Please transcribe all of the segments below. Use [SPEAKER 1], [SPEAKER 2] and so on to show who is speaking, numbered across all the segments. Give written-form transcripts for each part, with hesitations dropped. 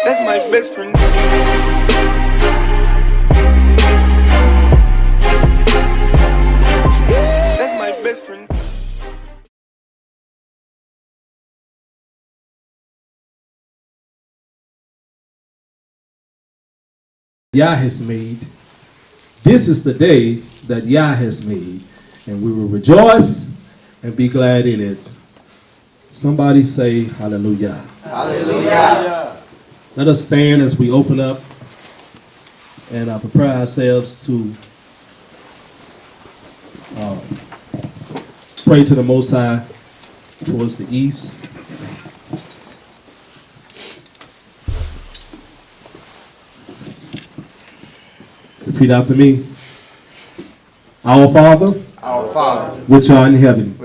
[SPEAKER 1] That's my best friend. That's my best friend.
[SPEAKER 2] Yah has made. This is the day that Yah has made, and we will rejoice and be glad in it. Somebody say hallelujah.
[SPEAKER 3] Hallelujah.
[SPEAKER 2] Let us stand as we open up and prepare ourselves to pray to the Most High towards the east. Repeat after me. Our Father, which art in heaven,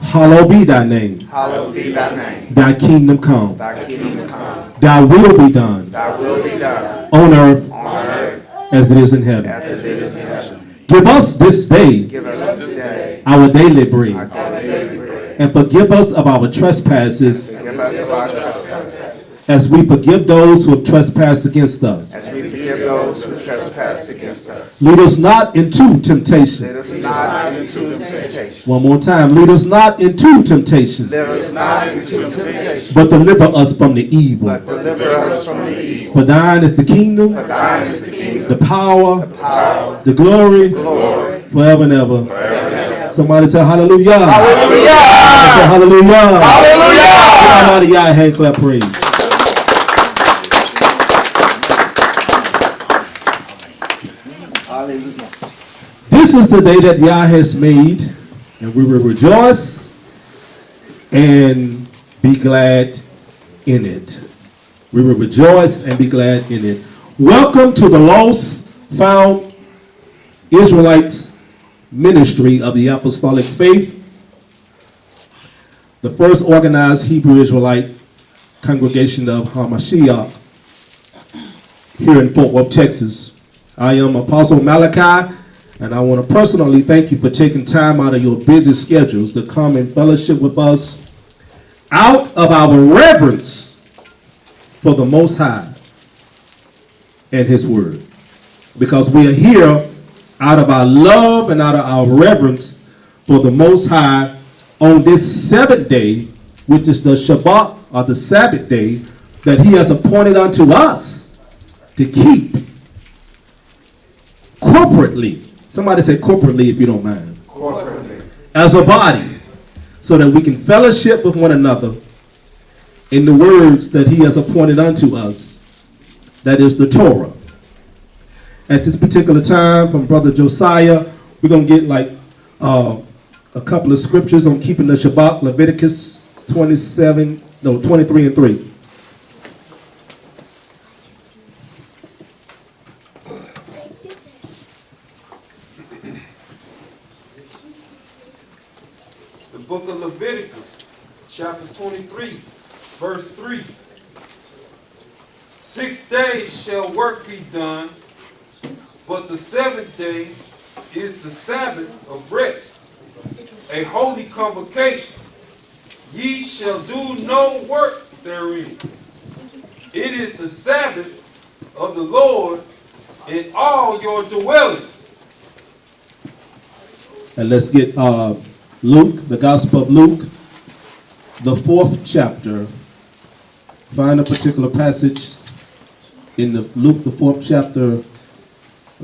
[SPEAKER 2] hallowed be thy name.
[SPEAKER 3] Hallowed be thy name.
[SPEAKER 2] Thy kingdom come.
[SPEAKER 3] Thy kingdom come.
[SPEAKER 2] Thy will be done.
[SPEAKER 3] Thy will be done.
[SPEAKER 2] On earth
[SPEAKER 3] On earth
[SPEAKER 2] as it is in heaven.
[SPEAKER 3] as it is in heaven.
[SPEAKER 2] Give us this day
[SPEAKER 3] Give us this day
[SPEAKER 2] our daily bread,
[SPEAKER 3] our daily bread.
[SPEAKER 2] and forgive us of our trespasses
[SPEAKER 3] Give us of our trespasses,
[SPEAKER 2] as we forgive those who have trespassed against us.
[SPEAKER 3] as we forgive those who trespass against us.
[SPEAKER 2] Lead us not into temptation.
[SPEAKER 3] Lead us not into temptation.
[SPEAKER 2] One more time. Lead us not into temptation,
[SPEAKER 3] Lead us not into temptation,
[SPEAKER 2] but deliver us from the evil.
[SPEAKER 3] but deliver us from the evil.
[SPEAKER 2] For thine is the kingdom,
[SPEAKER 3] For thine is the kingdom,
[SPEAKER 2] the power,
[SPEAKER 3] power,
[SPEAKER 2] the glory,
[SPEAKER 3] glory,
[SPEAKER 2] forever and ever.
[SPEAKER 3] forever and ever.
[SPEAKER 2] Somebody say hallelujah.
[SPEAKER 3] Hallelujah!
[SPEAKER 2] Say hallelujah.
[SPEAKER 3] Hallelujah!
[SPEAKER 2] Give somebody y'all hand clap praise.
[SPEAKER 3] Hallelujah.
[SPEAKER 2] This is the day that Yah has made, and we will rejoice and be glad in it. We will rejoice and be glad in it. Welcome to the Lost Found Israelites Ministry of the Apostolic Faith, the first organized Hebrew Israelite congregation of Hamashiach here in Fort Worth, Texas. I am Apostle Malachi, and I want to personally thank you for taking time out of your busy schedules to come and fellowship with us out of our reverence for the Most High and His Word. Because we are here out of our love and out of our reverence for the Most High on this seventh day, which is the Shabbat or the Sabbath day that He has appointed unto us to keep corporately. Somebody say corporately if you don't mind.
[SPEAKER 3] Corporately.
[SPEAKER 2] As a body, so that we can fellowship with one another in the words that He has appointed unto us, that is the Torah. At this particular time, from Brother Josiah, we're going to get like a couple of scriptures on keeping the Shabbat, Leviticus 23 and 3.
[SPEAKER 4] The book of Leviticus, chapter 23, verse 3. 6 days shall work be done, but the seventh day is the Sabbath of rest, a holy convocation. Ye shall do no work therein. It is the Sabbath of the Lord in all your dwellings.
[SPEAKER 2] And let's get Luke, the Gospel of Luke, the 4th chapter. Find a particular passage in Luke, the 4th chapter,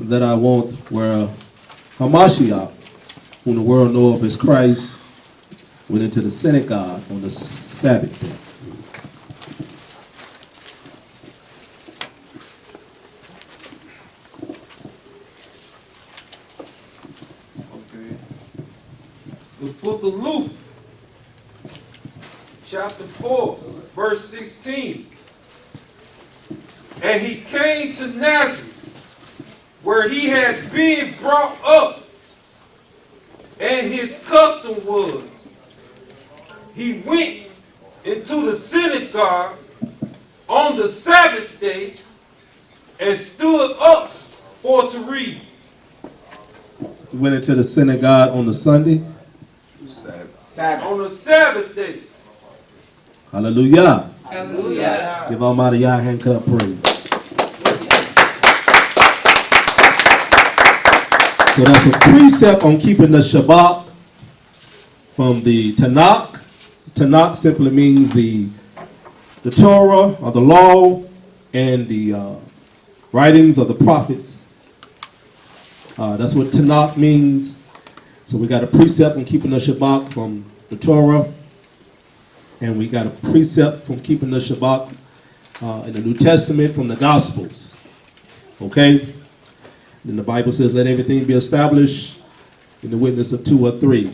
[SPEAKER 2] that I want, where Hamashiach, whom the world know of as Christ, went into the synagogue on the Sabbath day.
[SPEAKER 4] Okay. The book of Luke, chapter 4, verse 16. And he came to Nazareth, where he had been brought up, and his custom was, he went into the synagogue on the Sabbath day and stood up for to read.
[SPEAKER 2] He went into the synagogue on the Sunday.
[SPEAKER 3] Sabbath.
[SPEAKER 4] On the Sabbath day.
[SPEAKER 2] Hallelujah.
[SPEAKER 3] Hallelujah.
[SPEAKER 2] Give Almighty Yah a hand clap praise. So that's a precept on keeping the Shabbat from the Tanakh. Tanakh simply means the Torah or the law and the writings of the prophets. That's what Tanakh means. So we got a precept on keeping the Shabbat from the Torah, and we got a precept from keeping the Shabbat in the New Testament from the Gospels. Okay? Then the Bible says, let everything be established in the witness of 2 or 3.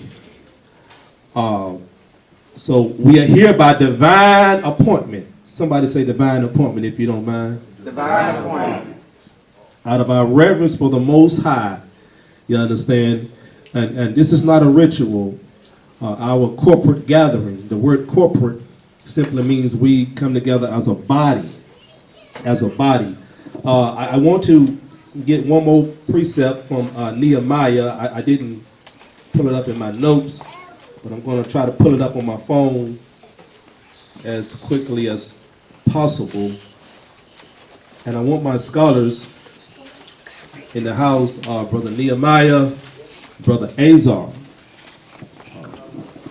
[SPEAKER 2] So we are here by divine appointment. Somebody say divine appointment if you don't mind.
[SPEAKER 3] Divine appointment.
[SPEAKER 2] Out of our reverence for the Most High. You understand? And this is not a ritual. Our corporate gathering, the word corporate simply means we come together as a body. As a body. I want to get one more precept from Nehemiah. I didn't pull it up in my notes, but I'm going to try to pull it up on my phone as quickly as possible. And I want my scholars in the house, Brother Nehemiah, Brother Azar.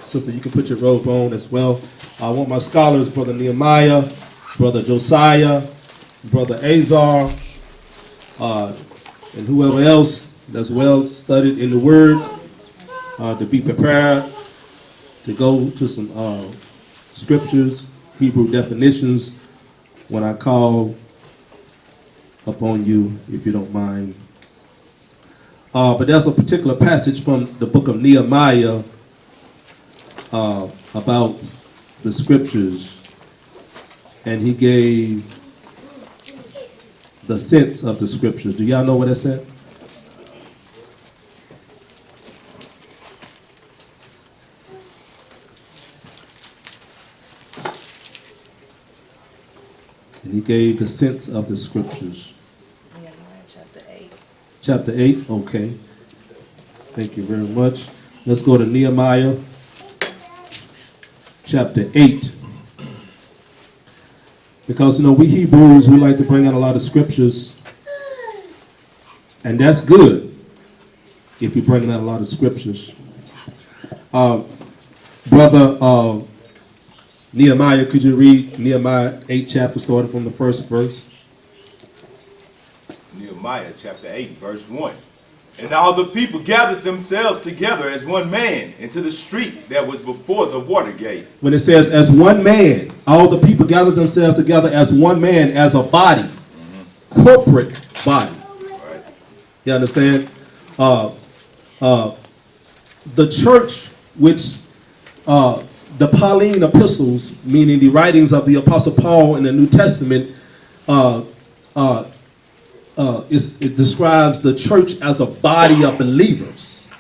[SPEAKER 2] Sister, you can put your robe on as well. I want my scholars, Brother Nehemiah, Brother Josiah, Brother Azar, and whoever else that's well studied in the Word, to be prepared to go to some scriptures, Hebrew definitions, when I call upon you, if you don't mind. But there's a particular passage from the book of Nehemiah about the scriptures, and he gave the sense of the scriptures. Do y'all know what that said? And he gave the sense of the scriptures.
[SPEAKER 5] Chapter 8.
[SPEAKER 2] Chapter 8, okay. Thank you very much. Let's go to Nehemiah chapter 8. Because, you know, we Hebrews, we like to bring out a lot of scriptures. And that's good if you're bringing out a lot of scriptures. Brother Nehemiah, could you read Nehemiah 8 chapter starting from the first verse?
[SPEAKER 6] Nehemiah chapter 8, verse 1. And all the people gathered themselves together as one man into the street that was before the water gate.
[SPEAKER 2] When it says as one man, all the people gathered themselves together as one man, as a body, corporate body.
[SPEAKER 6] Right.
[SPEAKER 2] You understand? The church, which the Pauline epistles, meaning the writings of the Apostle Paul in the New Testament, it describes the church as a body of believers,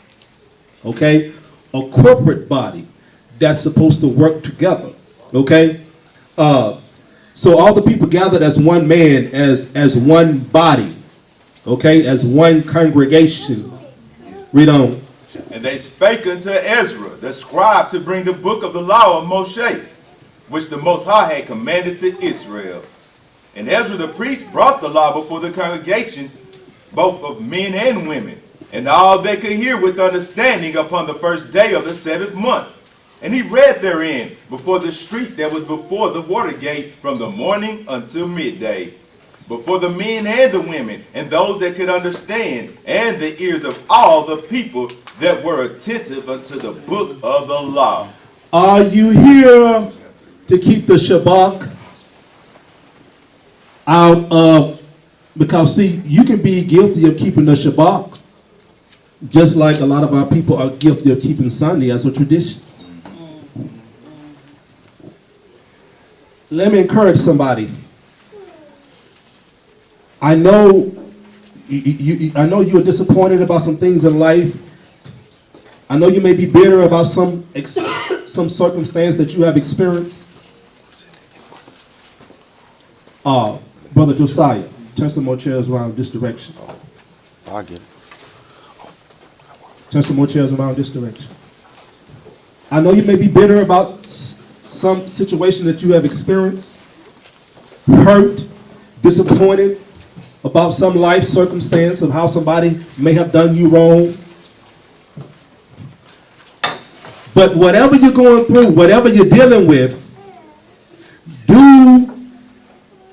[SPEAKER 2] okay? A corporate body that's supposed to work together, okay? So all the people gathered as one man, as one body, okay? As one congregation. Read on.
[SPEAKER 6] And they spake unto Ezra, the scribe, to bring the book of the law of Moshe, which the Most High had commanded to Israel. And Ezra the priest brought the law before the congregation, both of men and women, and all they could hear with understanding upon the first day of the 7th month. And he read therein before the street that was before the water gate from the morning until midday, before the men and the women, and those that could understand, and the ears of all the people that were attentive unto the book of the law.
[SPEAKER 2] Are you here to keep the Shabbat out of, because see, you can be guilty of keeping the Shabbat, just like a lot of our people are guilty of keeping Sunday as a tradition. Let me encourage somebody. I know you are disappointed about some things in life. I know you may be bitter about some circumstance that you have experienced. Brother Josiah, turn some more chairs around this direction.
[SPEAKER 7] I get it.
[SPEAKER 2] Turn some more chairs around this direction. I know you may be bitter about some situation that you have experienced. hurt, disappointed about some life circumstance of how somebody may have done you wrong. But whatever you're going through, whatever you're dealing with, do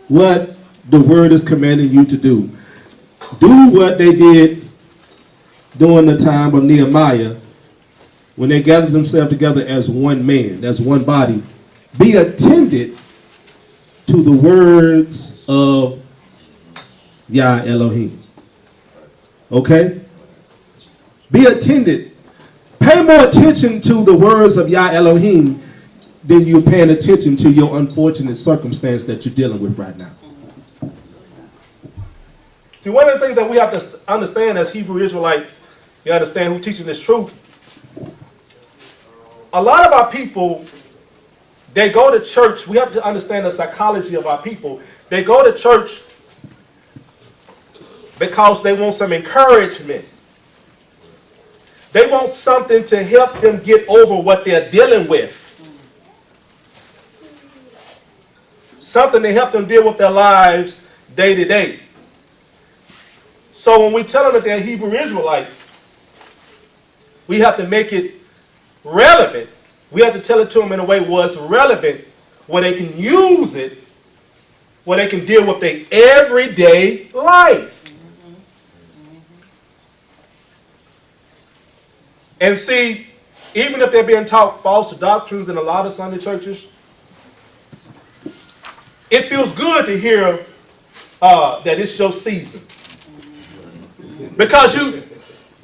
[SPEAKER 2] what the word is commanding you to do. Do what they did during the time of Nehemiah when they gathered themselves together as one man, as one body. Be attended to the words of Yah Elohim. Okay? Be attended. Pay more attention to the words of Yah Elohim than you're paying attention to your unfortunate circumstance that you're dealing with right now. See, one of the things that we have to understand as Hebrew Israelites, you understand, who teaching this truth, a lot of our people, they go to church. We have to understand the psychology of our people. They go to church because they want some encouragement. They want something to help them get over what they're dealing with. Something to help them deal with their lives day to day. So when we tell them that they're Hebrew Israelites, we have to make it relevant. We have to tell it to them in a way where it's relevant, where they can use it, where they can deal with their everyday life. And see, even if they're being taught false doctrines in a lot of Sunday churches, it feels good to hear that it's your season. Because you've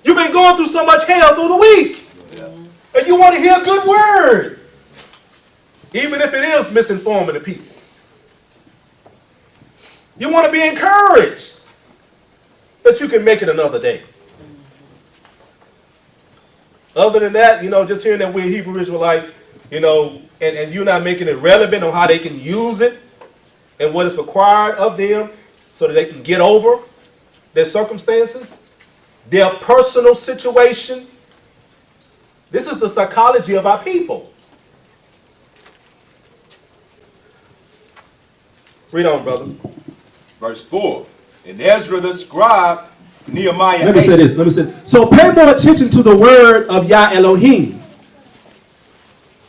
[SPEAKER 2] been going through so much hell through the week. And you want to hear a good word. Even if it is misinforming the people. You want to be encouraged that you can make it another day. Other than that, just hearing that we're Hebrew Israelite, and you're not making it relevant on how they can use it and what is required of them so that they can get over their circumstances, their personal situation. This is the psychology of our people. Read on, brother.
[SPEAKER 6] Verse 4. And Ezra the scribe, Nehemiah.
[SPEAKER 2] Let me say this. So pay more attention to the word of Yah Elohim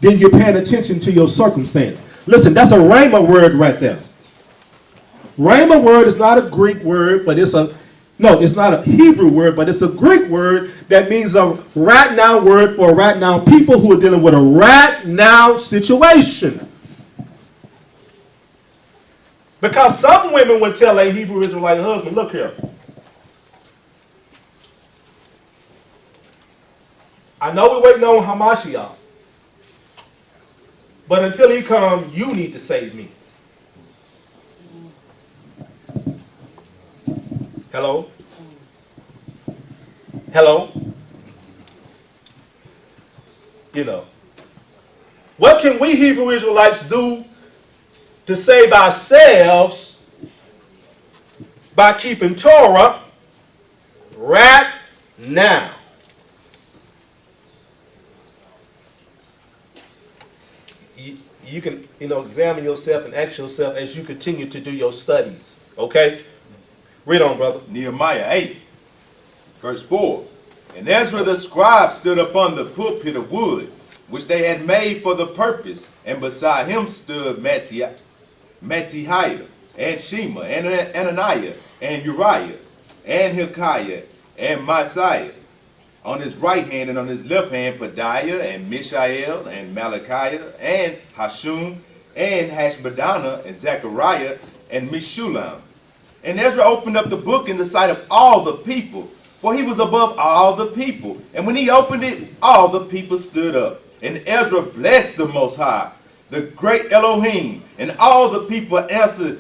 [SPEAKER 2] than you're paying attention to your circumstance. Listen, that's a Rhema word right there. Rhema word is not a Greek word, but it's not a Hebrew word, but it's a Greek word that means a right now word for right now people who are dealing with a right now situation. Because some women would tell a Hebrew Israelite husband, look here, I know we're waiting on Hamashiach, but until he comes, you need to save me. Hello? Hello? What can we Hebrew Israelites do to save ourselves by keeping Torah right now? You can, examine yourself and ask yourself as you continue to do your studies. Okay? Read on, brother.
[SPEAKER 6] Nehemiah 8, verse 4. And Ezra the scribe stood upon the pulpit of wood, which they had made for the purpose, and beside him stood Matthiah, and Shema, and Ananiah, and Uriah, and Hilkiah, and Messiah. On his right hand and on his left hand, Pedaiah, and Mishael, and Malachiah, and Hashum, and Hashbaddanah, and Zechariah, and Meshulam. And Ezra opened up the book in the sight of all the people, for he was above all the people. And when he opened it, all the people stood up. And Ezra blessed the Most High, the great Elohim. And all the people answered,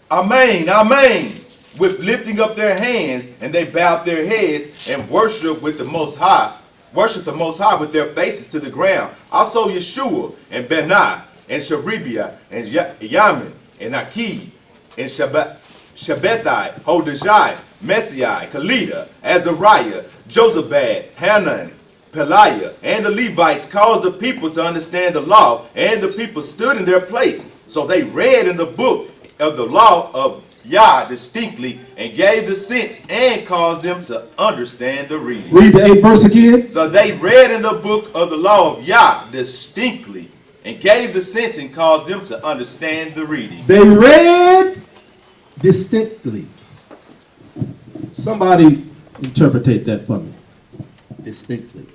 [SPEAKER 6] Amen, Amen, with lifting up their hands. And they bowed their heads and worshiped the Most High with their faces to the ground. Also Yeshua, and Benai, and Sherebiah, and Yamin, and Akib, and Shabbethai, Hodijah, Messiah, Kalida, Azariah, Josabad, Hanan, Peliah, and the Levites caused the people to understand the law, and the people stood in their place. So they read in the book of the law of Yah distinctly, and gave the sense and caused them to understand the reading.
[SPEAKER 2] Read the 8th verse again.
[SPEAKER 6] So they read in the book of the law of Yah distinctly, and gave the sense and caused them to understand the reading.
[SPEAKER 2] They read distinctly. Somebody interpretate that for me. Distinctly.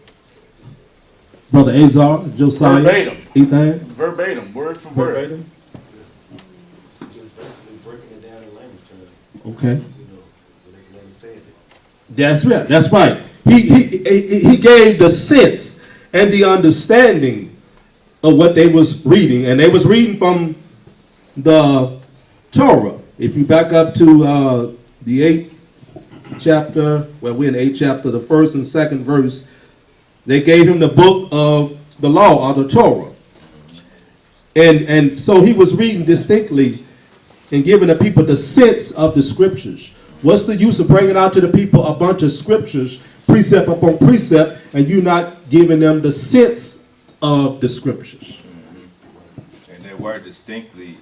[SPEAKER 2] Brother Azar, Josiah,
[SPEAKER 7] Verbatim.
[SPEAKER 2] Ethan.
[SPEAKER 7] Verbatim, word for word.
[SPEAKER 2] Verbatim.
[SPEAKER 3] Just basically breaking it down in layman's terms,
[SPEAKER 2] Okay.
[SPEAKER 3] so they can understand it.
[SPEAKER 2] That's right. That's right. He gave the sense and the understanding of what they was reading, and they was reading from the Torah. If you back up to the 8th chapter, well, we're in the 8th chapter, the 1st and 2nd verse, they gave him the book of the law, or the Torah. And so he was reading distinctly and giving the people the sense of the scriptures. What's the use of bringing out to the people a bunch of scriptures, precept upon precept, and you not giving them the sense of the scriptures?
[SPEAKER 6] And that word distinctly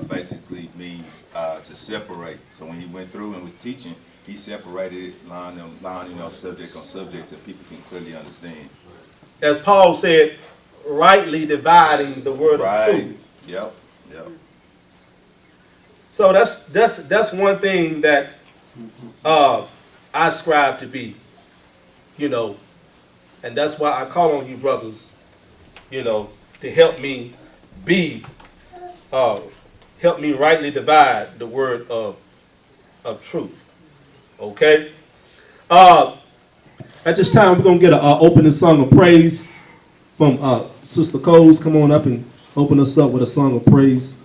[SPEAKER 6] basically means to separate. So when he went through and was teaching, he separated it, line subject on subject, that people can clearly understand.
[SPEAKER 2] As Paul said, rightly dividing the word of truth.
[SPEAKER 6] Yep.
[SPEAKER 2] So that's one thing that I strive to be, and that's why I call on you brothers, to help me be, help me rightly divide the word of truth. Okay? At this time, we're going to get an opening song of praise from Sister Coles. Come on up and open us up with a song of praise.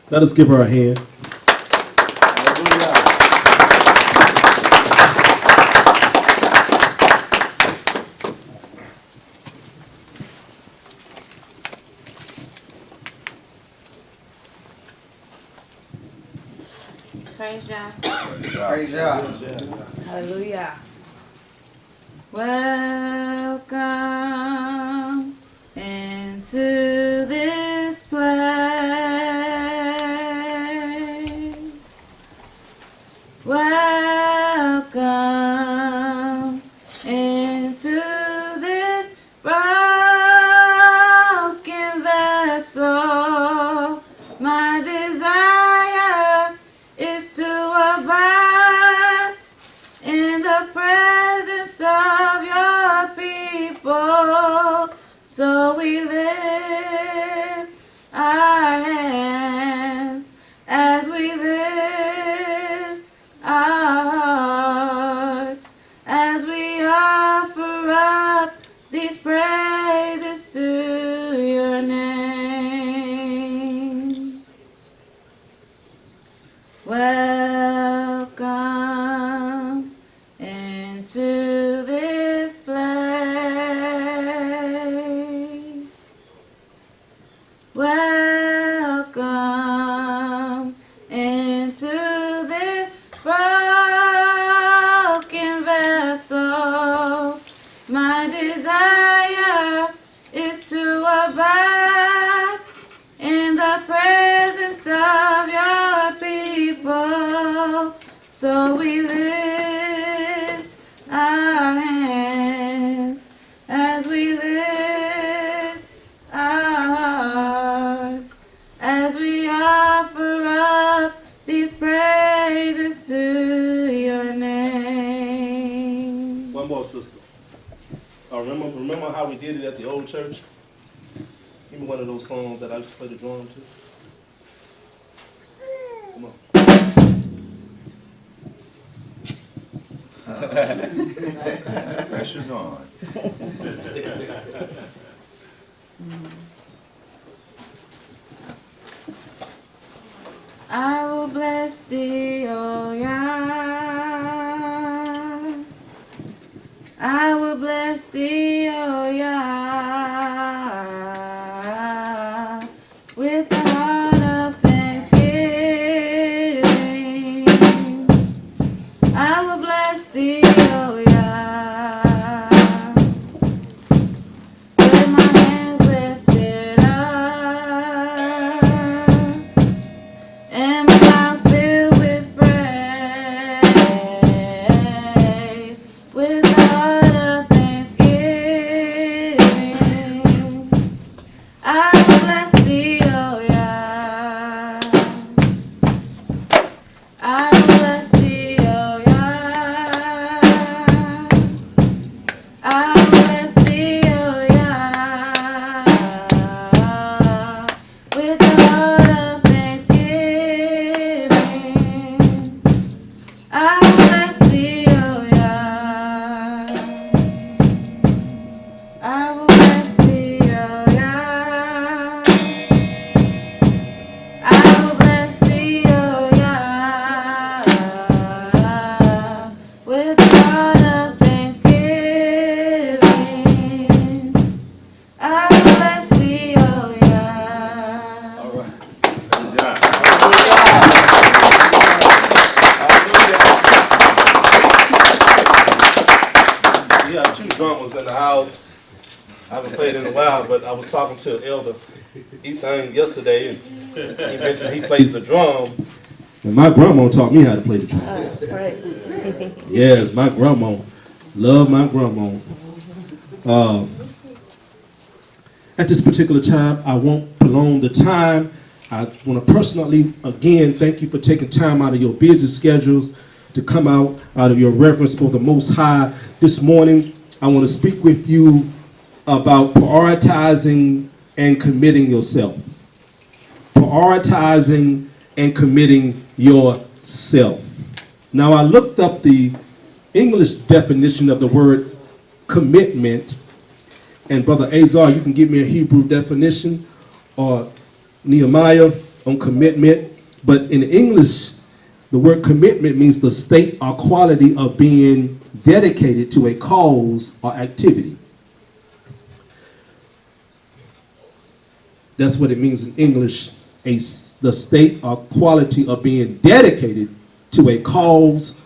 [SPEAKER 2] Let us give her a hand.
[SPEAKER 8] Praise Yah.
[SPEAKER 3] Praise Yah.
[SPEAKER 5] Hallelujah.
[SPEAKER 8] Welcome into this place. Welcome into this broken vessel. My desire is to abide in the presence of your people. So we lift our hands as we lift our hearts, as we offer up these praises to your name. Welcome into this place. Welcome into this broken vessel. My desire is to abide in the presence of your people. So we lift our hands as we lift our hearts, as we offer up these praises to your name.
[SPEAKER 2] One more, sister. Remember how we did it at the old church? Give me one of those songs that I used to play the drum to. Come on.
[SPEAKER 6] Pressure's on.
[SPEAKER 8] I will bless thee, O Yah. I will bless thee, O Yah, with a heart of thanksgiving. I will bless thee, O Yah, with my hands lifted up.
[SPEAKER 2] YAH'S. I haven't played in a while, but I was talking to Elder Ethan yesterday, and he mentioned he plays the drum. And my grandma taught me how to play the drum.
[SPEAKER 5] That's right.
[SPEAKER 2] Yes, my grandma. Love my grandma. At this particular time, I won't prolong the time. I want to personally, again, thank you for taking time out of your busy schedules to come out of your reverence for the Most High. This morning, I want to speak with you about prioritizing and committing yourself. Prioritizing and committing yourself. Now, I looked up the English definition of the word commitment, and Brother Azar, you can give me a Hebrew definition, or Nehemiah on commitment. But in English, the word commitment means the state or quality of being dedicated to a cause or activity. That's what it means in English, the state or quality of being dedicated to a cause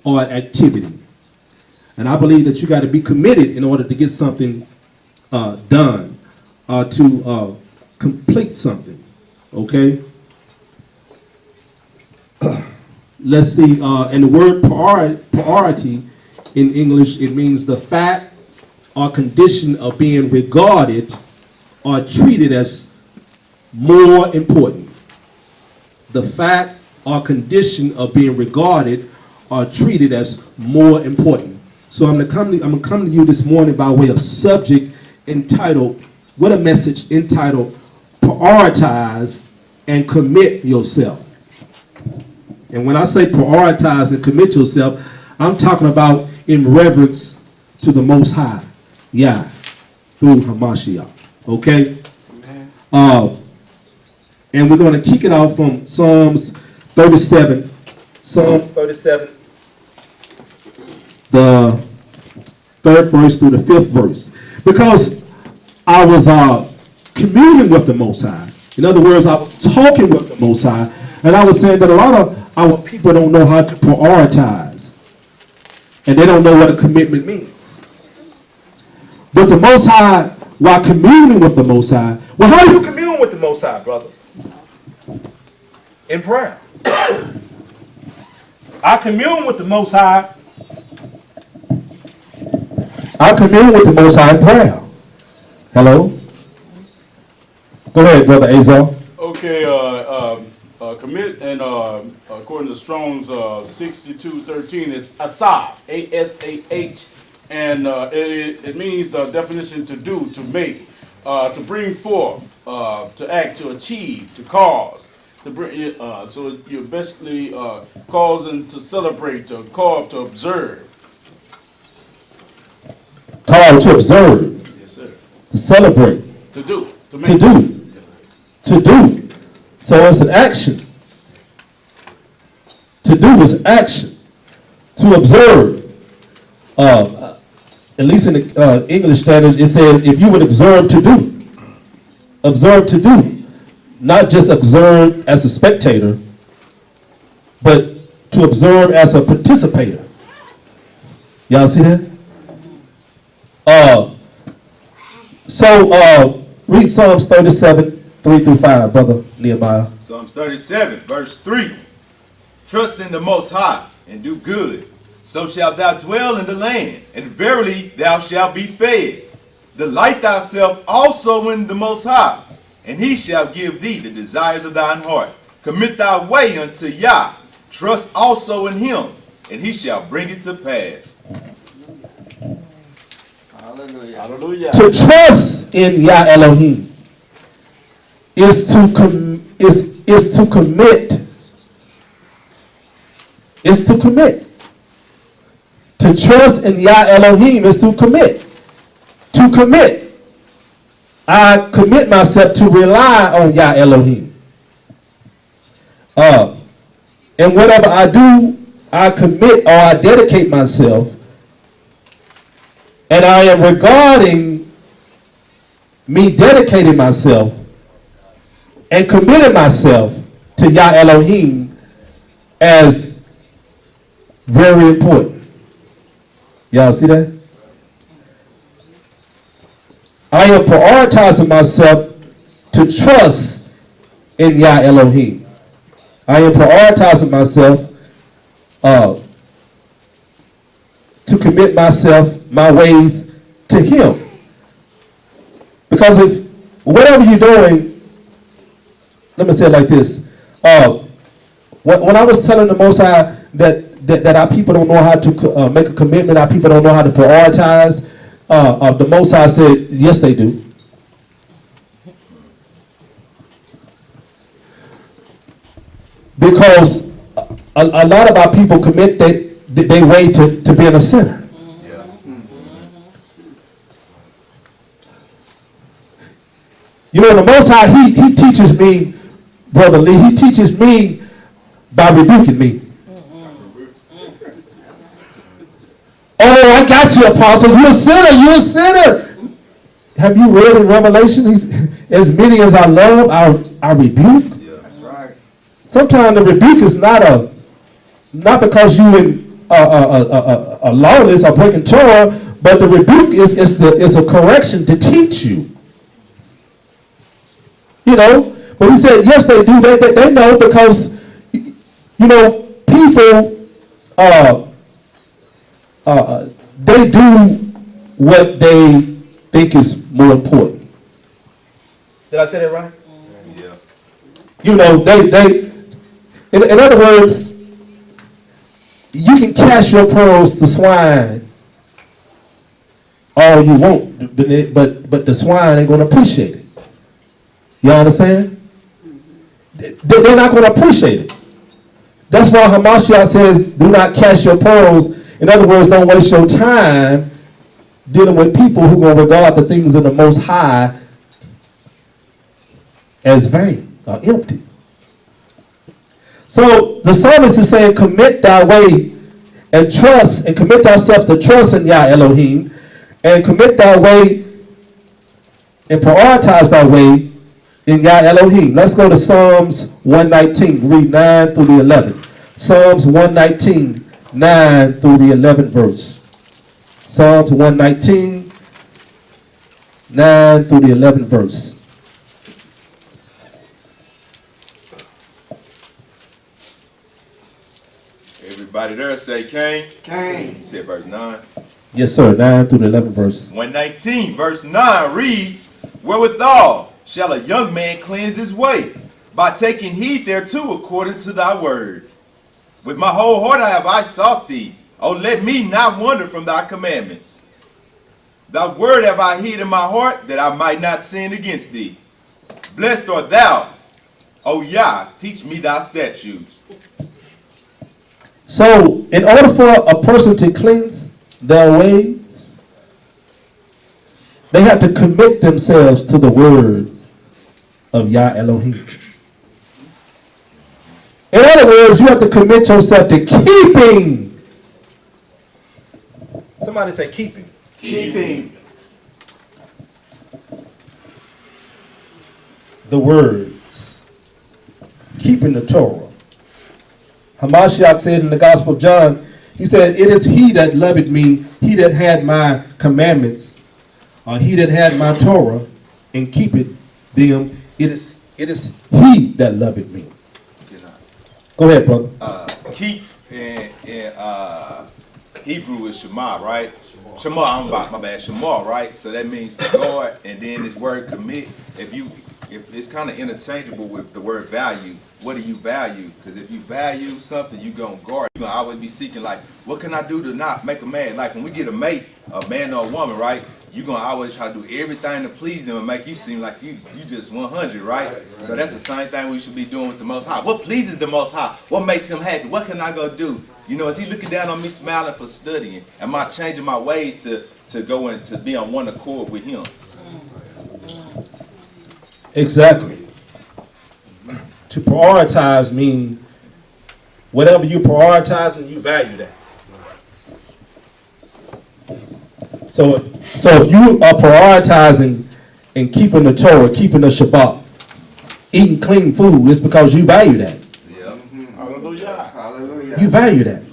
[SPEAKER 2] or an activity. And I believe that you got to be committed in order to get something done, to complete something, okay? Let's see, and the word priority in English, it means the fact or condition of being regarded or treated as more important. The fact or condition of being regarded or treated as more important. So I'm gonna come to you this morning by way of subject entitled, what a message entitled, prioritize and commit yourself. And when I say prioritize and commit yourself, I'm talking about in reverence to the Most High, Yah, through Hamashiach. Okay? And we're going to kick it off from Psalms 37. Psalms 37, the 3rd verse through the 5th verse. Because I was communing with the Most High. In other words, I was talking with the Most High. And I was saying that a lot of our people don't know how to prioritize. And they don't know what a commitment means. But the Most High, while communing with the Most High, well, how do you commune with the Most High, brother? In prayer. I commune with the Most High. I commune with the Most High in prayer. Hello? Go ahead, Brother Azar.
[SPEAKER 7] Okay, commit, and according to Strong's 6213, it's asah, A-S-A-H, and it means the definition to do, to make, to bring forth, to act, to achieve, to cause, to bring. So you're basically causing to celebrate, to call, to observe.
[SPEAKER 2] Called to observe.
[SPEAKER 7] Yes, sir.
[SPEAKER 2] To celebrate.
[SPEAKER 7] To do. To make.
[SPEAKER 2] To do. To do. So it's an action. To do is action. To observe. At least in the English standards, it says if you would observe to do. Observe to do. Not just observe as a spectator, but to observe as a participator. Y'all see that? Read Psalms 37, 3 through 5, Brother Nehemiah.
[SPEAKER 6] Psalms 37, verse 3. Trust in the Most High, and do good. So shalt thou dwell in the land, and verily thou shalt be fed. Delight thyself also in the Most High, and he shall give thee the desires of thine heart. Commit thy way unto Yah. Trust also in him, and he shall bring it to pass.
[SPEAKER 7] Hallelujah. Hallelujah.
[SPEAKER 2] To trust in Yah Elohim is to commit. Is to commit. To trust in Yah Elohim is to commit. To commit. I commit myself to rely on Yah Elohim. And whatever I do, I commit or I dedicate myself. And I am regarding me dedicating myself and committing myself to Yah Elohim as very important. Y'all see that? I am prioritizing myself to trust in Yah Elohim. I am prioritizing myself to commit myself, my ways to Him. Because if whatever you're doing, let me say it like this. When I was telling the Most High that our people don't know how to make a commitment, our people don't know how to prioritize, the Most High said, yes, they do. Because a lot of our people commit their way to being a sinner. You know, the Most High, he teaches me, Brother Lee, he teaches me by rebuking me. Oh, I got you, Apostle. You're a sinner. You're a sinner. Have you read in Revelation? As many as I love, I rebuke.
[SPEAKER 3] That's right.
[SPEAKER 2] Sometimes the rebuke is not because you in a lawless or breaking Torah, but the rebuke is a correction to teach you. You know, but he said, yes, they do. They know because, you know, people, they do what they think is more important. Did I say that right?
[SPEAKER 6] Yeah.
[SPEAKER 2] You know, in other words, you can cast your pearls to swine all you want, but the swine ain't going to appreciate it. You understand? They're not going to appreciate it. That's why Hamashiach says, do not cast your pearls. In other words, don't waste your time dealing with people who are going to regard the things of the Most High as vain or empty. So the psalmist is saying, commit thy way and trust, and commit thyself to trust in Yah Elohim, and commit thy way and prioritize thy way in Yah Elohim. Let's go to Psalms 119, read 9 through the 11. Psalms 119, 9 through the 11th verse. Psalms 119, 9 through the 11th verse.
[SPEAKER 6] Everybody there say Cain.
[SPEAKER 3] Cain.
[SPEAKER 6] You said verse 9.
[SPEAKER 2] Yes, sir, 9 through the 11th verse.
[SPEAKER 6] 119 verse 9 reads, wherewithal shall a young man cleanse his way? By taking heed thereto according to thy word. With my whole heart have I sought thee. Oh, let me not wander from thy commandments. Thy word have I hid in my heart, that I might not sin against thee. Blessed art thou, O Yah, teach me thy statutes.
[SPEAKER 2] So, in order for a person to cleanse their ways, they have to commit themselves to the word of Yah Elohim. In other words, you have to commit yourself to keeping. Somebody say keeping.
[SPEAKER 3] Keeping.
[SPEAKER 2] The words. Keeping the Torah. Hamashiach said in the Gospel of John, he said, it is he that loved me, he that had my commandments, or he that had my Torah, and keepeth them. It is he that loved me. Go ahead, brother.
[SPEAKER 6] Keep in Hebrew is Shema, right? Shema, my bad. Shema, right? So that means to guard, and then this word commit. If it's kind of interchangeable with the word value, what do you value? Because if you value something, you're going to guard. You're going to always be seeking, like, what can I do to not make a man? Like when we get a mate, a man or a woman, right? You're going to always try to do everything to please them and make you seem like you just 100, right? So that's the same thing we should be doing with the Most High. What pleases the Most High? What makes him happy? What can I go do? You know, is he looking down on me smiling for studying? Am I changing my ways to go and to be on one accord with him?
[SPEAKER 2] Exactly. To prioritize means whatever you prioritize and you value that. So if you are prioritizing and keeping the Torah, keeping the Shabbat, eating clean food, it's because you value that.
[SPEAKER 6] Yeah.
[SPEAKER 7] Hallelujah.
[SPEAKER 3] Hallelujah.
[SPEAKER 2] You value that.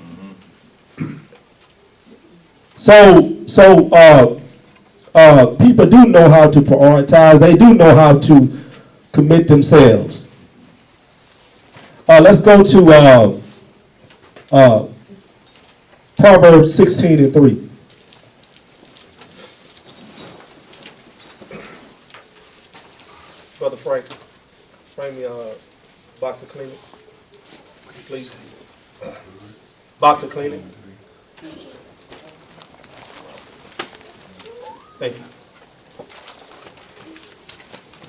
[SPEAKER 2] So people do know how to prioritize. They do know how to commit themselves. Let's go to Proverbs 16:3. Brother Frank, bring me a box of Kleenex, please. Box of Kleenex. Thank you.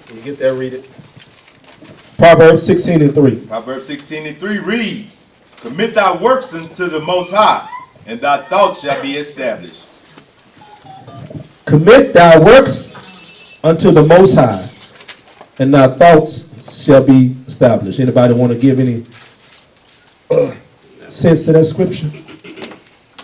[SPEAKER 2] When you get there, read it. Proverbs 16:3.
[SPEAKER 6] Proverbs 16:3 reads, commit thy works unto the Most High, and thy thoughts shall be established.
[SPEAKER 2] Commit thy works unto the Most High, and thy thoughts shall be established. Anybody want to give any sense to that scripture?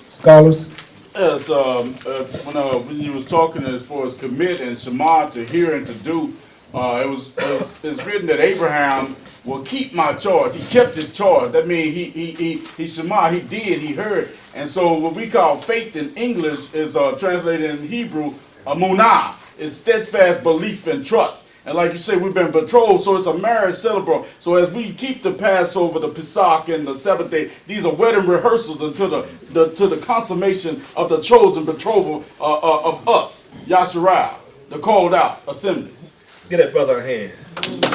[SPEAKER 2] Scholars?
[SPEAKER 7] Yes, when you was talking as far as commit and shema, to hear and to do, it's written that Abraham will keep my charge. He kept his charge. That means he shema, he did, he heard. And so what we call faith in English is translated in Hebrew, amunah. It's steadfast belief and trust. And like you say, we've been betrothed, so it's a marriage celebrant. So as we keep the Passover, the Pesach, and the seventh day, these are wedding rehearsals until the consummation of the chosen betrothal of us, Yahshua, the called out assemblies.
[SPEAKER 2] Get that brother a hand.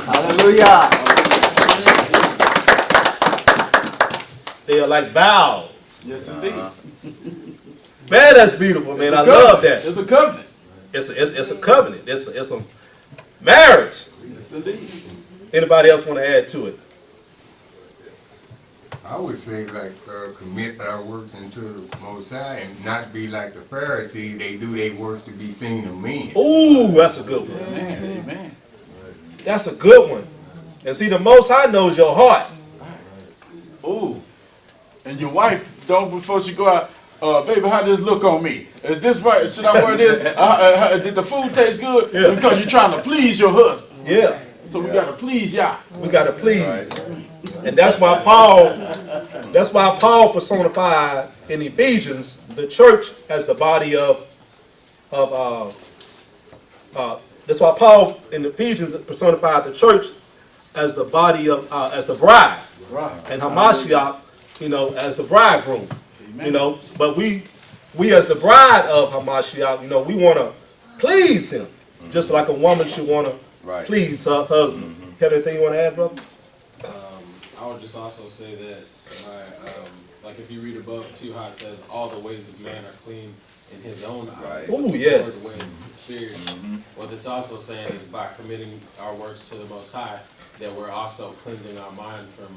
[SPEAKER 8] Hallelujah.
[SPEAKER 2] They are like vows.
[SPEAKER 7] Yes, indeed.
[SPEAKER 2] Man, that's beautiful, man. I love that.
[SPEAKER 7] It's a covenant.
[SPEAKER 2] It's a covenant. It's a marriage.
[SPEAKER 7] Yes, indeed.
[SPEAKER 2] Anybody else want to add to it?
[SPEAKER 9] I would say like commit our works into the Most High and not be like the Pharisees. They do their works to be seen of men.
[SPEAKER 2] Ooh, that's a good one.
[SPEAKER 7] Amen.
[SPEAKER 2] That's a good one. And see, the Most High knows your heart.
[SPEAKER 7] Ooh. And your wife, don't before she go out, baby, how does this look on me? Is this right? Should I wear this? Did the food taste good?
[SPEAKER 2] Yeah.
[SPEAKER 7] Because you're trying to please your husband.
[SPEAKER 2] Yeah,
[SPEAKER 7] So we got to please Yah.
[SPEAKER 2] we got to please. And that's why Paul personified in Ephesians the church as the body that's why Paul in Ephesians personified the church as the body of as the bride,
[SPEAKER 7] Right.
[SPEAKER 2] and Hamashiach, as the bridegroom. But we as the bride of Hamashiach, we want to please him, just like a woman should want to please her husband. Have anything you want to add, brother?
[SPEAKER 3] I would just also say that, like if you read above too, how it says all the ways of man are clean in his own eyes.
[SPEAKER 2] Ooh, yes.
[SPEAKER 3] The way of the Spirit. What it's also saying is by committing our works to the Most High, that we're also cleansing our mind from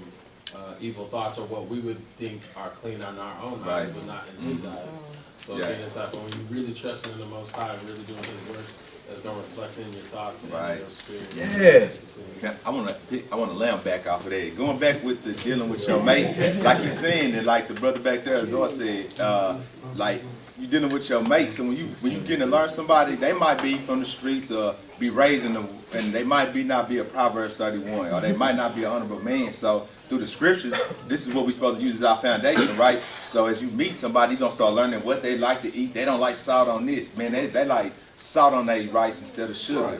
[SPEAKER 3] evil thoughts or what we would think are clean in our own eyes, but not in His eyes. So again, it's like when you really trust in the Most High and really doing His works, that's gonna reflect in your thoughts and in your spirit.
[SPEAKER 2] Yeah.
[SPEAKER 6] I want to lamb back off of that. Going back with the dealing with your mate, like you're saying, and like the brother back there, as I said, like you dealing with your mate. So when you get to learn somebody, they might be from the streets or be raised in them, and they might not be a Proverbs 31, or they might not be an honorable man. So through the scriptures, this is what we're supposed to use as our foundation, right? So as you meet somebody, you're gonna start learning what they like to eat. They don't like salt on this, man. They like salt on their rice instead of sugar,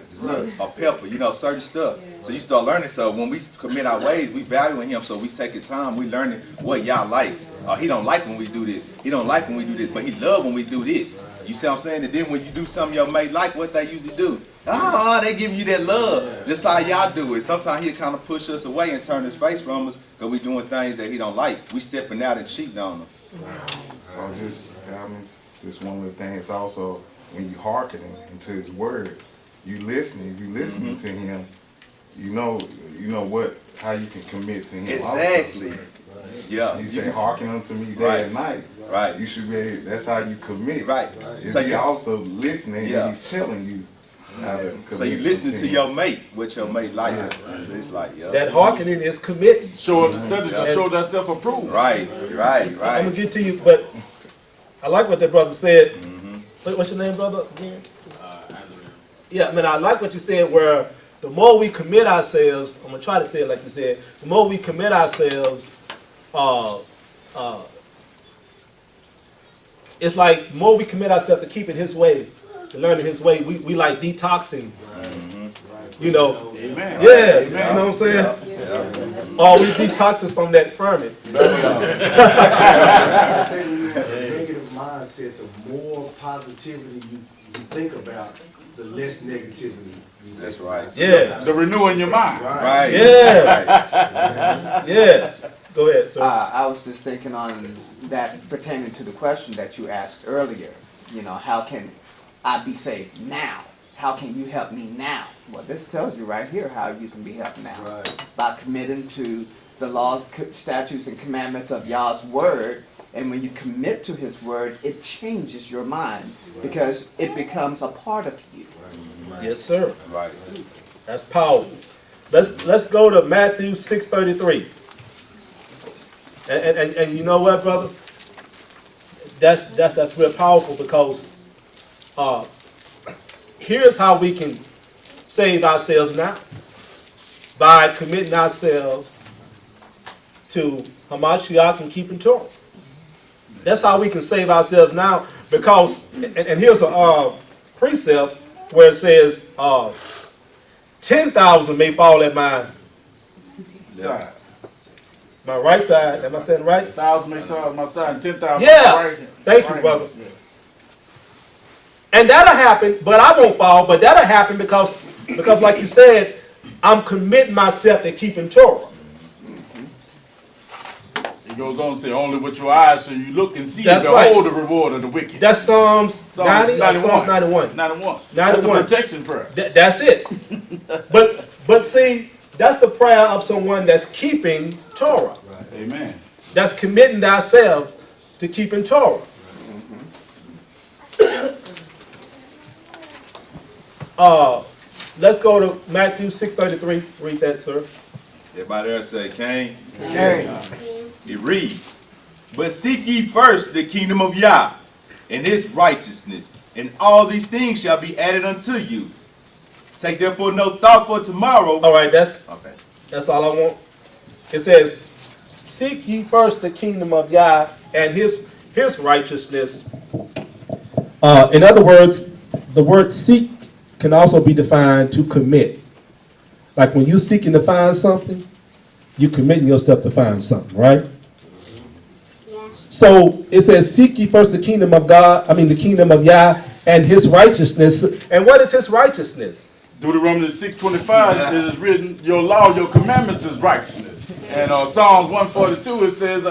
[SPEAKER 6] or pepper, certain stuff. So you start learning. So when we commit our ways, we valuing him. So we taking time, we learning what Yah likes. He don't like when we do this. He don't like when we do this, but he love when we do this. You see what I'm saying? And then when you do something your mate like, what they usually do? They give you that love. Just how Yah do it. Sometimes he'll kind of push us away and turn his face from us because we doing things that he don't like. We stepping out and cheating on him.
[SPEAKER 10] Just one of the things also, when you hearkening into his word, you listening to him, you know how you can commit to him.
[SPEAKER 6] Exactly.
[SPEAKER 10] Also.
[SPEAKER 6] Yeah.
[SPEAKER 10] He say, hearken unto me day and night.
[SPEAKER 6] Right.
[SPEAKER 10] You should be. That's how you commit.
[SPEAKER 6] Right.
[SPEAKER 10] So you also listening, and he's telling you how to commit.
[SPEAKER 6] So you listening to your mate, what your mate likes. It's like,
[SPEAKER 2] That hearkening is committing.
[SPEAKER 7] Show up instead of show that self-approval.
[SPEAKER 6] Right.
[SPEAKER 2] I'm gonna get to you, but I like what that brother said. What's your name, brother? Again? Yeah, I like what you said. Where the more we commit ourselves, I'm gonna try to say it like you said. The more we commit ourselves, it's like the more we commit ourselves to keeping His way, learning his way. We like detoxing. You know.
[SPEAKER 7] Amen.
[SPEAKER 2] Yes.
[SPEAKER 7] Amen.
[SPEAKER 2] You know what I'm saying? Or we detoxing from that ferment.
[SPEAKER 11] I say when you have a negative mindset, the more positivity you think about, the less negativity.
[SPEAKER 6] That's right.
[SPEAKER 2] Yeah.
[SPEAKER 7] The renewing your mind.
[SPEAKER 6] Right.
[SPEAKER 2] Yeah. Yeah. Go ahead, sir.
[SPEAKER 8] I was just thinking on that pertaining to the question that you asked earlier. You know, how can I be saved now? How can you help me now? Well, this tells you right here how you can be helped now.
[SPEAKER 11] Right.
[SPEAKER 8] By committing to the laws, statutes, and commandments of Yah's word. And when you commit to his word, it changes your mind because it becomes a part of you.
[SPEAKER 2] Yes, sir.
[SPEAKER 6] Right.
[SPEAKER 2] That's powerful. Let's go to Matthew 6:33. And you know what, brother? That's real powerful because here's how we can save ourselves now. By committing ourselves to Hamashiach and keeping Torah. That's how we can save ourselves now because, and here's a precept where it says 10,000 may fall at my
[SPEAKER 7] Side.
[SPEAKER 2] my right side. Am I saying right?
[SPEAKER 7] 1,000 may fall on my side, and 10,000.
[SPEAKER 2] Yeah.
[SPEAKER 7] Right.
[SPEAKER 2] Thank you, brother. And that'll happen, but I won't fall. But that'll happen because like you said, I'm committing myself to keeping Torah.
[SPEAKER 7] He goes on to say, only with your eyes shall you look and see
[SPEAKER 2] That's
[SPEAKER 7] and behold the reward of the wicked.
[SPEAKER 2] That's Psalms 90 or Psalms 91.
[SPEAKER 7] 91. That's the protection prayer.
[SPEAKER 2] That's it. but see, that's the prayer of someone that's keeping Torah.
[SPEAKER 7] Amen.
[SPEAKER 2] That's committing ourselves to keeping Torah. Let's go to Matthew 6:33. Read that, sir.
[SPEAKER 6] Everybody else say, Cain.
[SPEAKER 8] Okay.
[SPEAKER 6] It reads, but seek ye first the kingdom of Yah and his righteousness, and all these things shall be added unto you. Take therefore no thought for tomorrow.
[SPEAKER 2] All right, that's
[SPEAKER 6] Okay.
[SPEAKER 2] That's all I want. It says, seek ye first the kingdom of Yah and his righteousness. In other words, the word seek can also be defined to commit. Like when you're seeking to find something, you're committing yourself to find something, right? So it says, seek ye first the kingdom of the kingdom of Yah and his righteousness. And what is his righteousness?
[SPEAKER 7] Deuteronomy 6:25, it is written, your law, your commandments is righteousness. And Psalms 142, it says,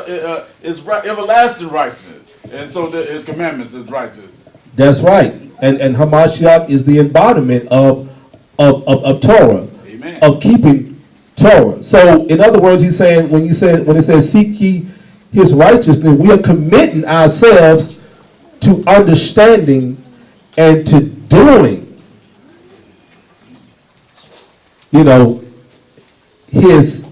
[SPEAKER 7] it's everlasting righteousness. And so his commandments is righteousness.
[SPEAKER 2] That's right. And Hamashiach is the embodiment of Torah,
[SPEAKER 7] Amen.
[SPEAKER 2] of keeping Torah. So in other words, he's saying when it says seek ye his righteousness, we are committing ourselves to understanding and to doing, his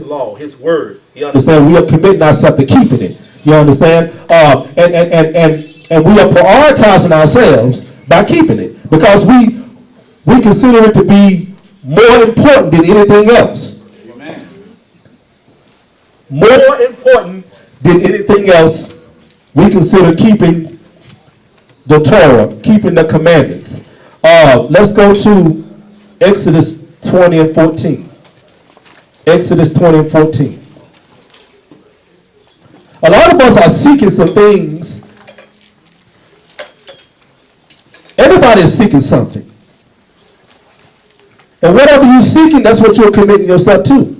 [SPEAKER 2] law, his word. You understand? We are committing ourselves to keeping it. You understand? And we are prioritizing ourselves by keeping it because we consider it to be more important than anything else.
[SPEAKER 7] Amen.
[SPEAKER 2] More important than anything else, we consider keeping the Torah, keeping the commandments. Let's go to Exodus 20 and 14. Exodus 20 and 14. A lot of us are seeking some things. Everybody is seeking something. And whatever you're seeking, that's what you're committing yourself to.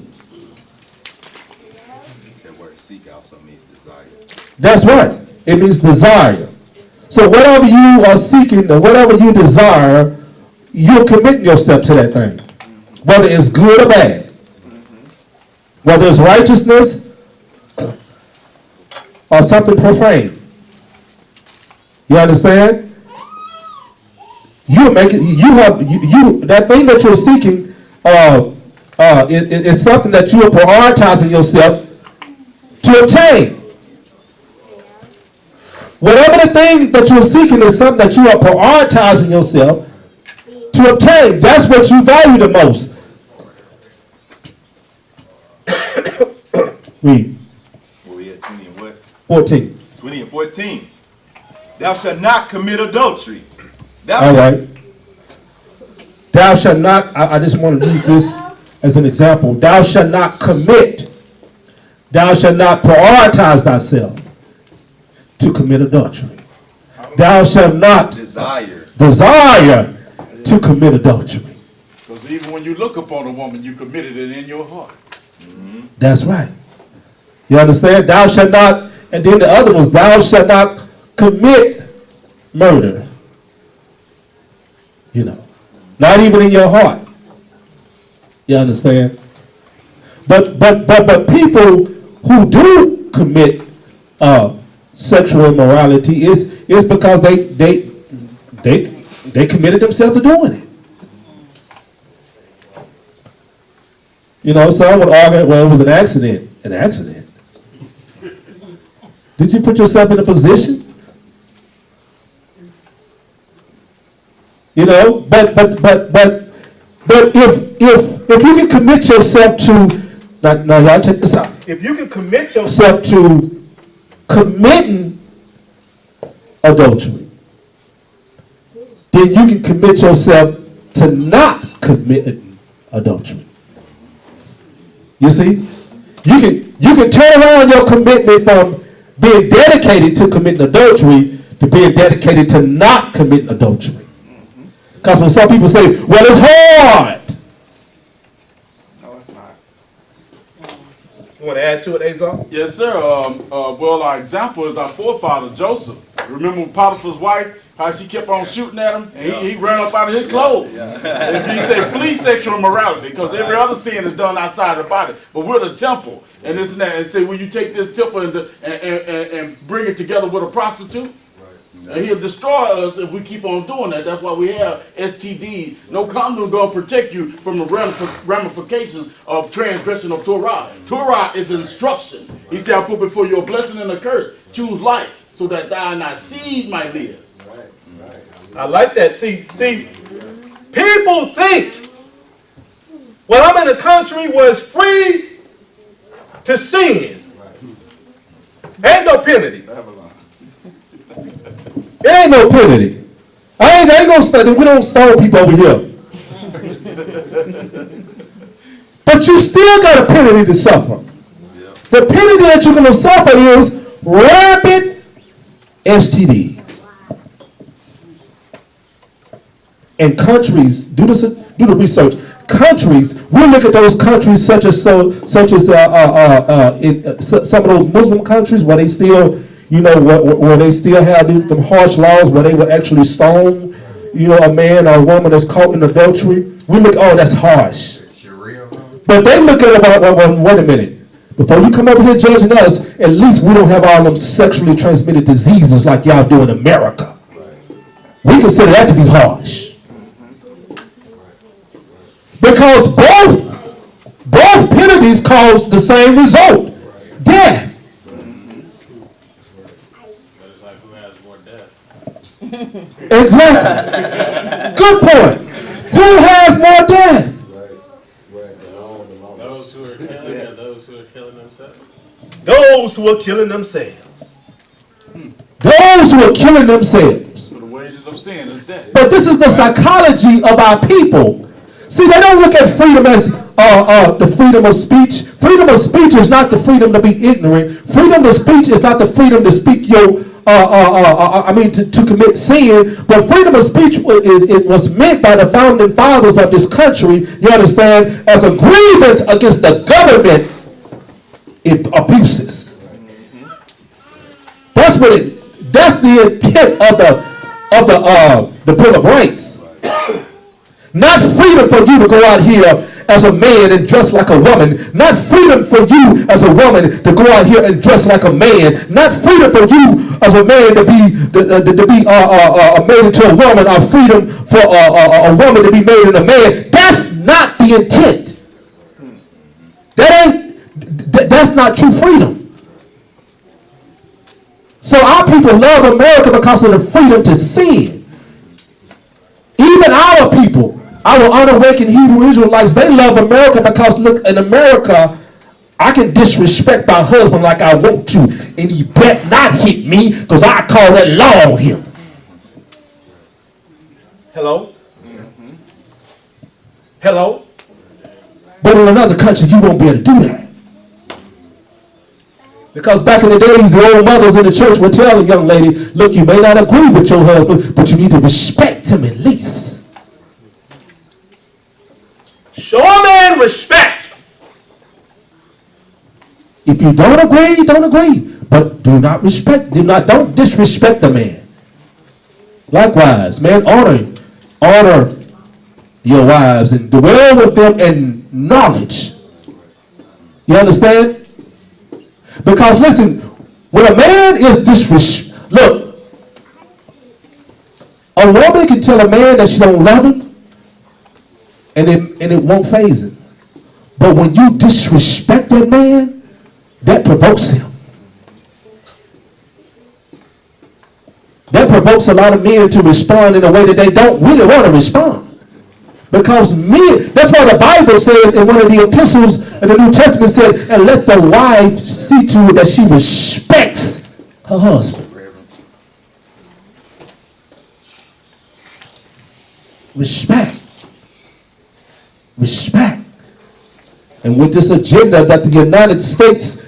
[SPEAKER 6] That word seek also means desire.
[SPEAKER 2] That's right. It means desire. So whatever you are seeking or whatever you desire, you're committing yourself to that thing. Whether it's good or bad. Whether it's righteousness or something profane. You understand? That thing that you're seeking is something that you are prioritizing yourself to obtain. Whatever the thing that you're seeking is something that you are prioritizing yourself to obtain. That's what you value the most. Read.
[SPEAKER 6] Well, we at 20 and what?
[SPEAKER 2] 14.
[SPEAKER 6] 20 and 14. Thou shalt not commit adultery.
[SPEAKER 2] All right. Thou shalt not, I just want to use this as an example. Thou shalt not commit. Thou shalt not prioritize thyself to commit adultery. Thou shalt not desire to commit adultery.
[SPEAKER 7] Because even when you look upon a woman, you committed it in your heart.
[SPEAKER 2] That's right. You understand? Thou shalt not, and then the other was, thou shalt not commit murder. You know, not even in your heart. You understand? But people who do commit sexual immorality is because they committed themselves to doing it. You know, some would argue, well, it was an accident. An accident. Did you put yourself in a position? You know, but if you can commit yourself to, now y'all check this out. If you can commit yourself to committing adultery, then you can commit yourself to not committing adultery. You see? You can turn around your commitment from being dedicated to committing adultery to being dedicated to not committing adultery. Because when some people say, well, it's hard.
[SPEAKER 8] No, it's not.
[SPEAKER 2] You want to add to it, Azar?
[SPEAKER 7] Yes, sir. Well, our example is our forefather, Joseph. Remember Potiphar's wife, how she kept on shooting at him? And he ran up out of his clothes. If you say flee sexual immorality, because every other sin is done outside the body. But we're the temple, and this and that. And say, will you take this temple and bring it together with a prostitute? And he'll destroy us if we keep on doing that. That's why we have STD. No condom going to protect you from the ramifications of transgression of Torah. Torah is instruction. He said, I put before you a blessing and a curse. Choose life so that thou and thy seed might live.
[SPEAKER 2] I like that. See, people think, well, I'm in a country where it's free to sin. Ain't no penalty. There ain't no penalty. I ain't gonna study. We don't stone people over here. But you still got a penalty to suffer. The penalty that you're gonna suffer is rapid STDs. And countries, do the research. Countries, we look at those countries such as some of those Muslim countries where they still, you know, where they still have them harsh laws where they will actually stone, you know, a man or a woman that's caught in adultery. We look, oh, that's harsh. But they look at it, well, wait a minute. Before you come over here judging us, at least we don't have all them sexually transmitted diseases like y'all do in America. We consider that to be harsh. Because both penalties cause the same result, death.
[SPEAKER 3] But it's like, who has more death?
[SPEAKER 2] Exactly. Good point. Who has more death?
[SPEAKER 3] Those who are killing or those who are killing themselves?
[SPEAKER 2] Those who are killing themselves. Those who are killing themselves.
[SPEAKER 7] So the wages of sin is death.
[SPEAKER 2] But this is the psychology of our people. See, they don't look at freedom as the freedom of speech. Freedom of speech is not the freedom to be ignorant. Freedom of speech is not the freedom to speak your, to commit sin. But freedom of speech was meant by the founding fathers of this country, you understand, as a grievance against the government abuses. That's the intent of the Bill of Rights. Not freedom for you to go out here as a man and dress like a woman. Not freedom for you as a woman to go out here and dress like a man. Not freedom for you as a man to be made into a woman, or freedom for a woman to be made into a man. That's not the intent. That's not true freedom. So our people love America because of the freedom to sin. Even our people, our unawakened Hebrew Israelites, they love America because, look, in America, I can disrespect my husband like I want to, and he better not hit me, because I call that law on him. Hello? Hello? But in another country, you won't be able to do that. Because back in the days, the old mothers in the church would tell the young lady, look, you may not agree with your husband, but you need to respect him at least. Show a man respect. If you don't agree, don't agree. But do not respect, don't disrespect the man. Likewise, man, honor your wives and dwell with them in knowledge. You understand? Because listen, when a man is disrespect, look, a woman can tell a man that she don't love him, and it won't faze him. But when you disrespect that man, that provokes him. That provokes a lot of men to respond in a way that they don't really want to respond. Because men, that's why the Bible says in one of the epistles in the New Testament said, and let the wife see to it that she respects her husband. Respect. Respect. And with this agenda that the United States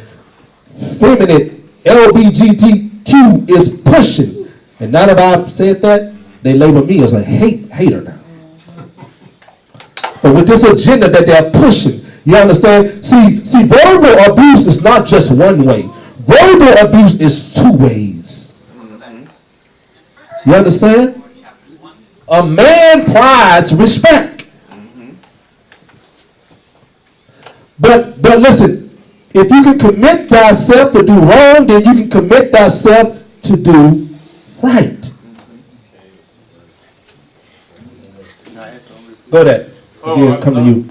[SPEAKER 2] feminine LGBTQ is pushing, and now that I've said that, they label me as a hater now. But with this agenda that they're pushing, you understand? See, verbal abuse is not just one way. Verbal abuse is two ways. You understand? A man prides respect. But listen, if you can commit thyself to do wrong, then you can commit thyself to do right. Go that. Again, come to you.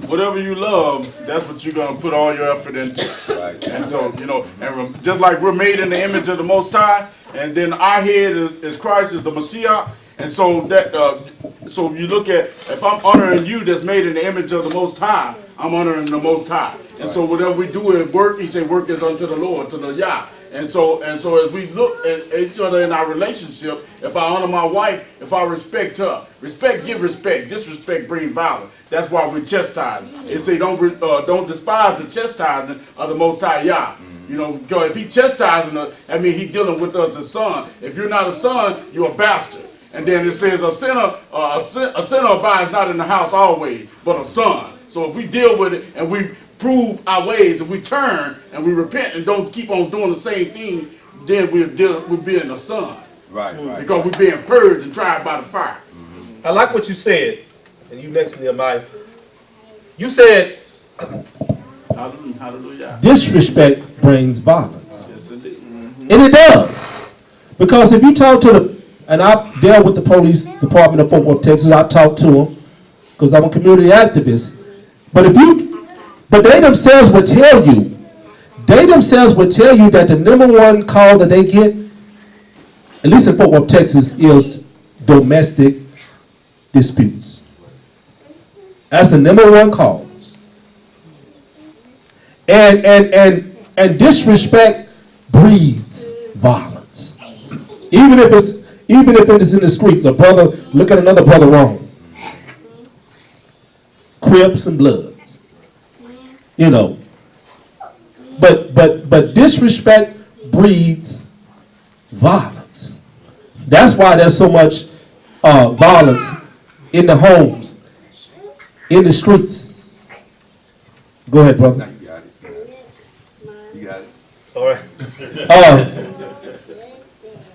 [SPEAKER 7] Whatever you love, that's what you're going to put all your effort into. Right. And so, you know, and just like we're made in the image of the Most High, and then our head is Christ, is the Messiah. And so that, so you look at, if I'm honoring you that's made in the image of the Most High, I'm honoring the Most High. And so whatever we do at work, he said work is unto the Lord, to the Yah. And so as we look at each other in our relationship, if I honor my wife, if I respect her, respect, give respect, disrespect, bring violence. That's why we chastise. It say don't despise the chastisement of the Most High Yah. You know, because if he chastising us, I mean he dealing with us as son. If you're not a son, you're a bastard. And then it says a sinner abides not in the house always, but a son. So if we deal with it and we prove our ways, and we turn and we repent and don't keep on doing the same thing, then we're being a son. Right. Because we're being purged and tried by the fire.
[SPEAKER 2] I like what you said, and you next, Nehemiah. You said, hallelujah. Disrespect brings violence.
[SPEAKER 7] Yes, indeed.
[SPEAKER 2] And it does. Because if you talk to and I've dealt with the police department of Fort Worth, Texas, I've talked to them, because I'm a community activist. But they themselves would tell you that the number one call that they get, at least in Fort Worth, Texas, is domestic disputes. That's the number one cause. And disrespect breeds violence. Even if it is in the streets, a brother look at another brother wrong. Crips and Bloods. You know. But disrespect breeds violence. That's why there's so much violence in the homes, in the streets. Go ahead, brother.
[SPEAKER 6] You got it.
[SPEAKER 2] All right.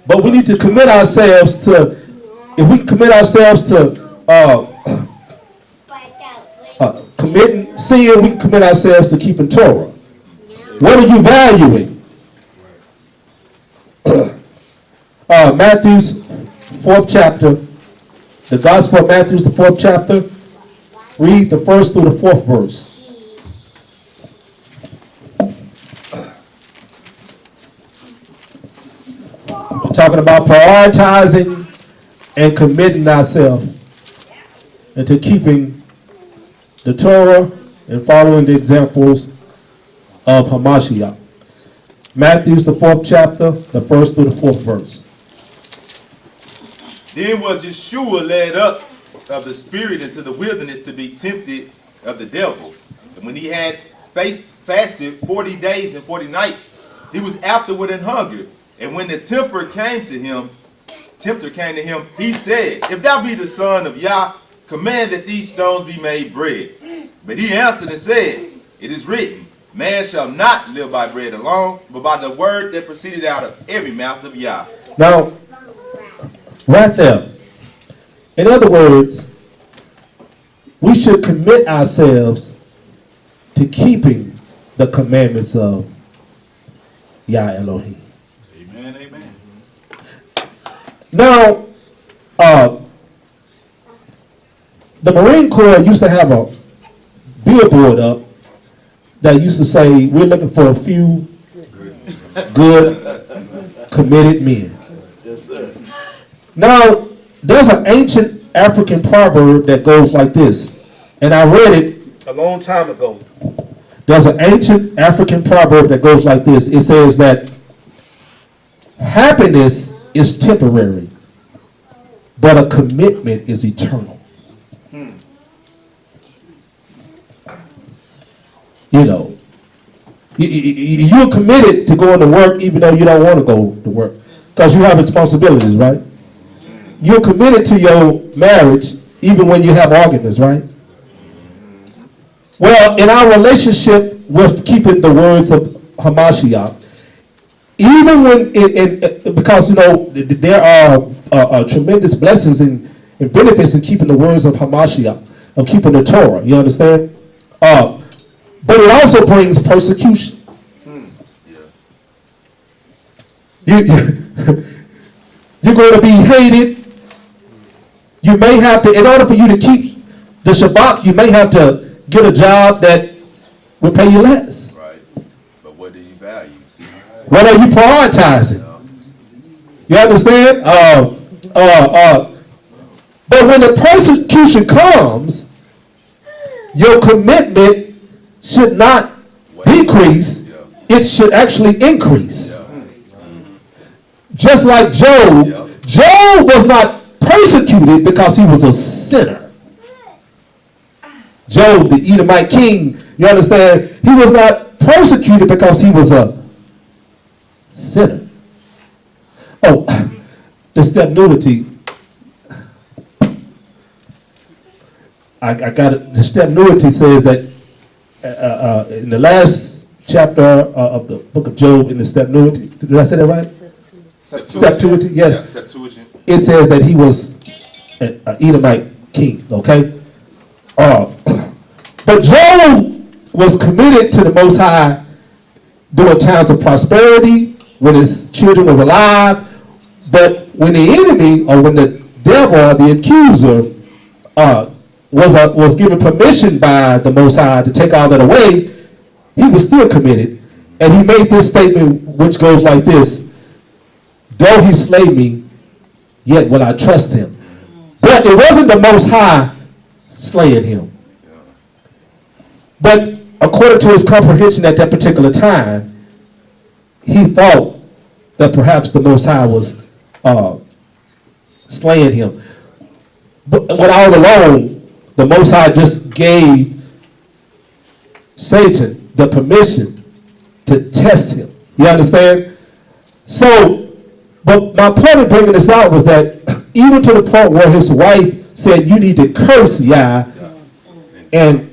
[SPEAKER 2] But we need to commit ourselves to, if we commit ourselves to committing sin, we can commit ourselves to keeping Torah. What are you valuing? Matthew's 4th chapter, the Gospel of Matthew's the 4th chapter. Read the 1st through the 4th verse. We're talking about prioritizing and committing ourselves into keeping the Torah and following the examples of Hamashiach. Matthew's the 4th chapter, the 1st through the 4th verse.
[SPEAKER 6] Then was Yeshua led up of the Spirit into the wilderness to be tempted of the devil. And when he had fasted 40 days and 40 nights, he was afterward in hunger. And when the tempter came to him, he said, If thou be the Son of Yah, command that these stones be made bread. But he answered and said, It is written, Man shall not live by bread alone, but by the word that proceeded out of every mouth of Yah.
[SPEAKER 2] Now, right there, in other words, we should commit ourselves to keeping the commandments of Yah Elohim.
[SPEAKER 7] Amen, amen.
[SPEAKER 2] Now, the Marine Corps used to have a billboard up that used to say, we're looking for a few good, committed men.
[SPEAKER 7] Yes, sir.
[SPEAKER 2] Now, there's an ancient African proverb that goes like this, and I read it a long time ago. There's an ancient African proverb that goes like this. It says that happiness is temporary, but a commitment is eternal. You know, you're committed to going to work even though you don't want to go to work because you have responsibilities, right? You're committed to your marriage even when you have arguments, right? Well, in our relationship with keeping the words of Hamashiach, even when, because, you know, there are tremendous blessings and benefits in keeping the words of Hamashiach, of keeping the Torah, you understand? But it also brings persecution. You're going to be hated. You may have to, in order for you to keep the Shabbat, you may have to get a job that will pay you less.
[SPEAKER 6] Right. But what do you value?
[SPEAKER 2] What are you prioritizing? You understand? But when the persecution comes, your commitment should not decrease. It should actually increase. Just like Job. Job was not persecuted because he was a sinner. Job, the Edomite king, you understand? He was not persecuted because he was a sinner. Oh, the step nudity. I got it. The step nudity says that in the last chapter of the book of Job, in the step nudity, did I say that right? Septuagint, yes.
[SPEAKER 6] Yeah, Septuagint.
[SPEAKER 2] It says that he was an Edomite king, okay? But Job was committed to the Most High during times of prosperity, when his children was alive. But when the enemy, or when the devil, or the accuser, was given permission by the Most High to take all that away, he was still committed. And he made this statement, which goes like this: though he slay me, yet will I trust him. But it wasn't the Most High slaying him. But according to his comprehension at that particular time, he thought that perhaps the Most High was slaying him. But when all along, the Most High just gave Satan the permission to test him. You understand? So, but my point in bringing this out was that even to the point where his wife said, you need to curse Yah and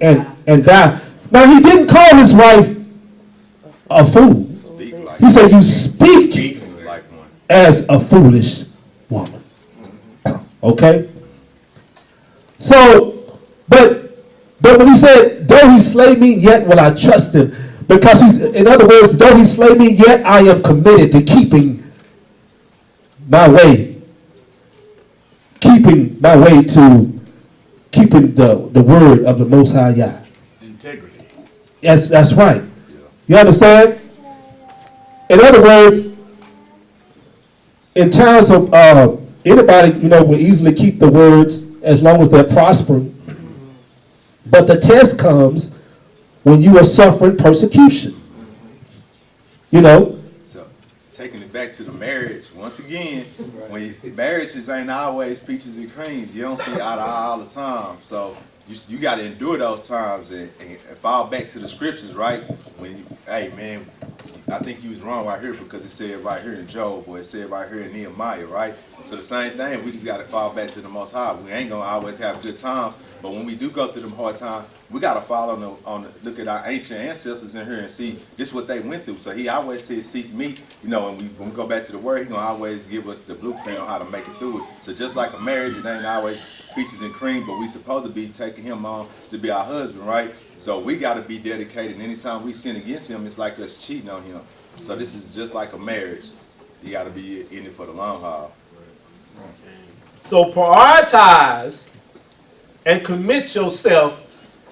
[SPEAKER 2] die. Now, he didn't call his wife a fool. He said, you speak as a foolish woman. Okay? So, but when he said, though he slay me, yet will I trust him. Because he's, in other words, though he slay me, yet I am committed to keeping my way. Keeping my way to keeping the word of the Most High Yah.
[SPEAKER 7] Integrity.
[SPEAKER 2] Yes, that's right. You understand? In other words, in times of anybody, will easily keep the words as long as they're prospering. But the test comes when you are suffering persecution. You know,
[SPEAKER 6] So, taking it back to the marriage, once again, marriages ain't always peaches and creams. You don't see eye to eye all the time. So, you got to endure those times and fall back to the scriptures, right? Hey, man, I think you was wrong right here because it said right here in Job, or it said right here in Nehemiah, right? So the same thing, we just got to fall back to the Most High. We ain't going to always have good times, but when we do go through them hard times, we got to follow look at our ancient ancestors in here and see this what they went through. So he always said, seek me, you know, and when we go back to the word, he going to always give us the blueprint on how to make it through it. So just like a marriage, it ain't always peaches and cream, but we supposed to be taking him on to be our husband, right? So we got to be dedicated. And anytime we sin against him, it's like us cheating on him. So this is just like a marriage. You got to be in it for the long haul.
[SPEAKER 2] so prioritize and commit yourself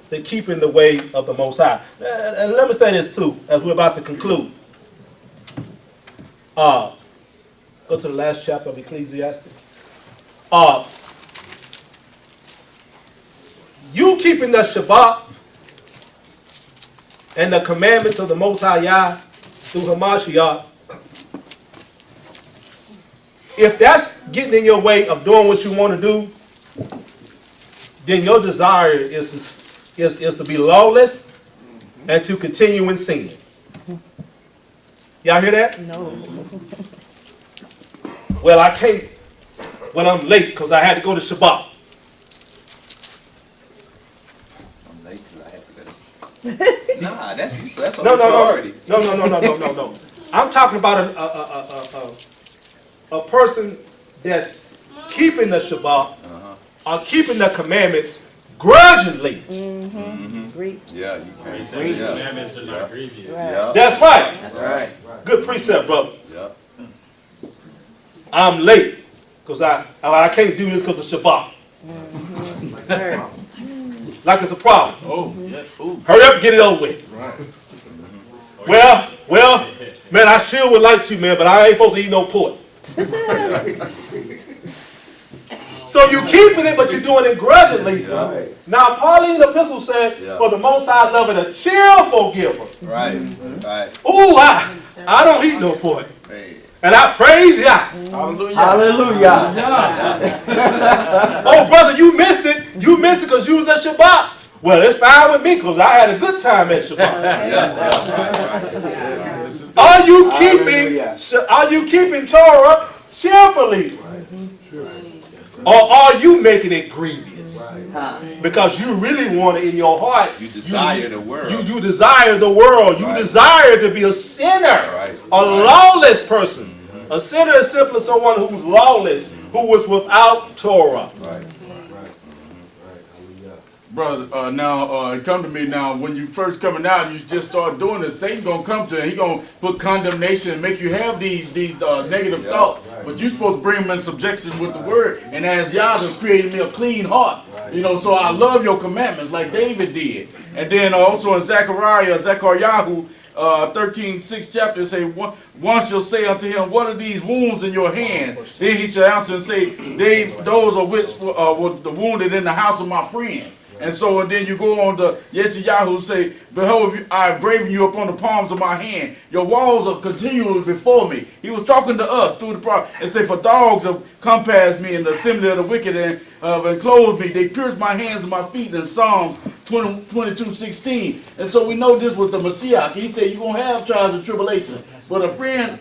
[SPEAKER 2] to keeping the way of the Most High. And let me say this too, as we're about to conclude. Go to the last chapter of Ecclesiastes. You keeping the Shabbat and the commandments of the Most High Yah through Hamashiach, if that's getting in your way of doing what you want to do, then your desire is to be lawless and to continue in sin. Y'all hear that?
[SPEAKER 5] No.
[SPEAKER 2] Well, I can't when I'm late because I had to go to Shabbat.
[SPEAKER 6] I'm late because I have to go. Nah, that's
[SPEAKER 2] No.
[SPEAKER 6] priority.
[SPEAKER 2] No. I'm talking about a person that's keeping the Shabbat or keeping the commandments grudgingly.
[SPEAKER 5] Greek.
[SPEAKER 6] Yeah, you can't
[SPEAKER 3] Say the
[SPEAKER 6] yeah.
[SPEAKER 3] commandments are not grievous.
[SPEAKER 6] Yeah.
[SPEAKER 2] That's right.
[SPEAKER 8] That's right.
[SPEAKER 2] Good precept, brother.
[SPEAKER 6] Yeah.
[SPEAKER 2] I'm late because I can't do this because of Shabbat. Like it's a problem.
[SPEAKER 7] Oh, yeah. Ooh.
[SPEAKER 2] Hurry up and get it over with. Well, man, I sure would like to, man, but I ain't supposed to eat no pork. So you keeping it, but you're doing it grudgingly.
[SPEAKER 6] Yeah.
[SPEAKER 2] Now, Pauline the epistle said,
[SPEAKER 6] Yeah.
[SPEAKER 2] for the Most High loving a cheerful giver.
[SPEAKER 6] Right. Right.
[SPEAKER 2] Ooh, I don't eat no pork.
[SPEAKER 6] Hey.
[SPEAKER 2] And I praise Yah.
[SPEAKER 7] Hallelujah.
[SPEAKER 8] Hallelujah.
[SPEAKER 2] Oh, brother, you missed it. You missed it because you was at Shabbat. Well, it's fine with me because I had a good time at Shabbat.
[SPEAKER 6] Yeah.
[SPEAKER 2] Are you keeping Torah cheerfully? Or are you making it grievous? Because you really want it in your heart.
[SPEAKER 6] You desire the world.
[SPEAKER 2] You desire the world. You
[SPEAKER 6] Right.
[SPEAKER 2] desire to be a sinner,
[SPEAKER 6] Right.
[SPEAKER 2] a lawless person. A sinner is simply someone who's lawless, who was without Torah.
[SPEAKER 6] Right.
[SPEAKER 7] Brother, now it come to me now. When you first coming out, you just start doing this. Satan gonna come to you. He gonna put condemnation and make you have these negative thoughts. But you supposed to bring them in subjection with the word. And as Yah has created me a clean heart, you know. So I love your commandments like David did. And then also in Zechariah 13:6 chapter say, one shall say unto him, what are these wounds in your hand? Then he shall answer and say, those are which were the wounded in the house of my friends. And so, and then you go on to Yeshayahu say, behold, I have graven you upon the palms of my hand. Your walls are continually before me. He was talking to us through the prophet and say, for dogs have come past me in the assembly of the wicked and have enclosed me. They pierced my hands and my feet in Psalm 22:16. And so we know this was the Messiah. He said, you're going to have trials and tribulation. But a friend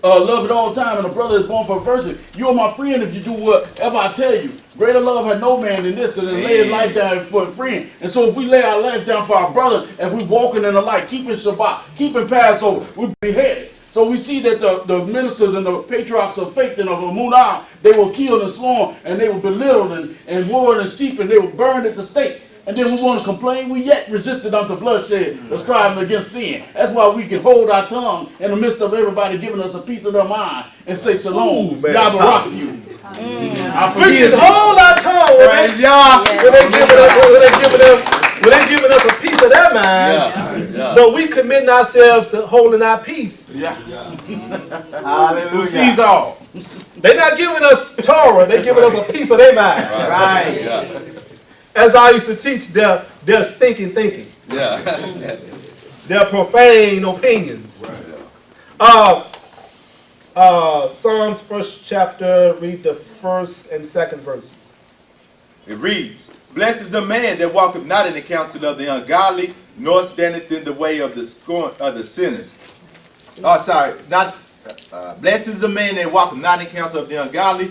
[SPEAKER 7] love it all the time, and a brother is born for adversity. You are my friend if you do whatever I tell you. Greater love had no man than this, than to lay his life down for a friend. And so if we lay our life down for our brother, if we walking in the light, keeping Shabbat, keeping Passover, we'll be beheaded. So we see that the ministers and the patriarchs of faith and of Amunah, they were killed and slain, and they were belittled and worn and sheep, and they were burned at the stake. And then we want to complain, we yet resisted unto bloodshed, or striving against sin. That's why we can hold our tongue in the midst of everybody giving us a piece of their mind and say shalom. Yah rock you. I
[SPEAKER 2] We
[SPEAKER 7] forgive
[SPEAKER 2] can
[SPEAKER 7] you.
[SPEAKER 2] hold our tongue when they giving us a piece of their mind, but we committing ourselves to holding our peace.
[SPEAKER 7] Yeah.
[SPEAKER 8] Hallelujah.
[SPEAKER 7] Who sees all?
[SPEAKER 2] They're not giving us Torah, they're giving us a piece of their mind.
[SPEAKER 8] Right.
[SPEAKER 6] Yeah.
[SPEAKER 2] As I used to teach, their stinking thinking,
[SPEAKER 6] Yeah.
[SPEAKER 2] their profane opinions. Psalms 1st chapter, read the 1st and 2nd verses.
[SPEAKER 6] It reads, "Blessed is the man that walketh not in the counsel of the ungodly, nor standeth in the way of the scorn of the sinners." Blessed is the man that walketh not in the counsel of the ungodly,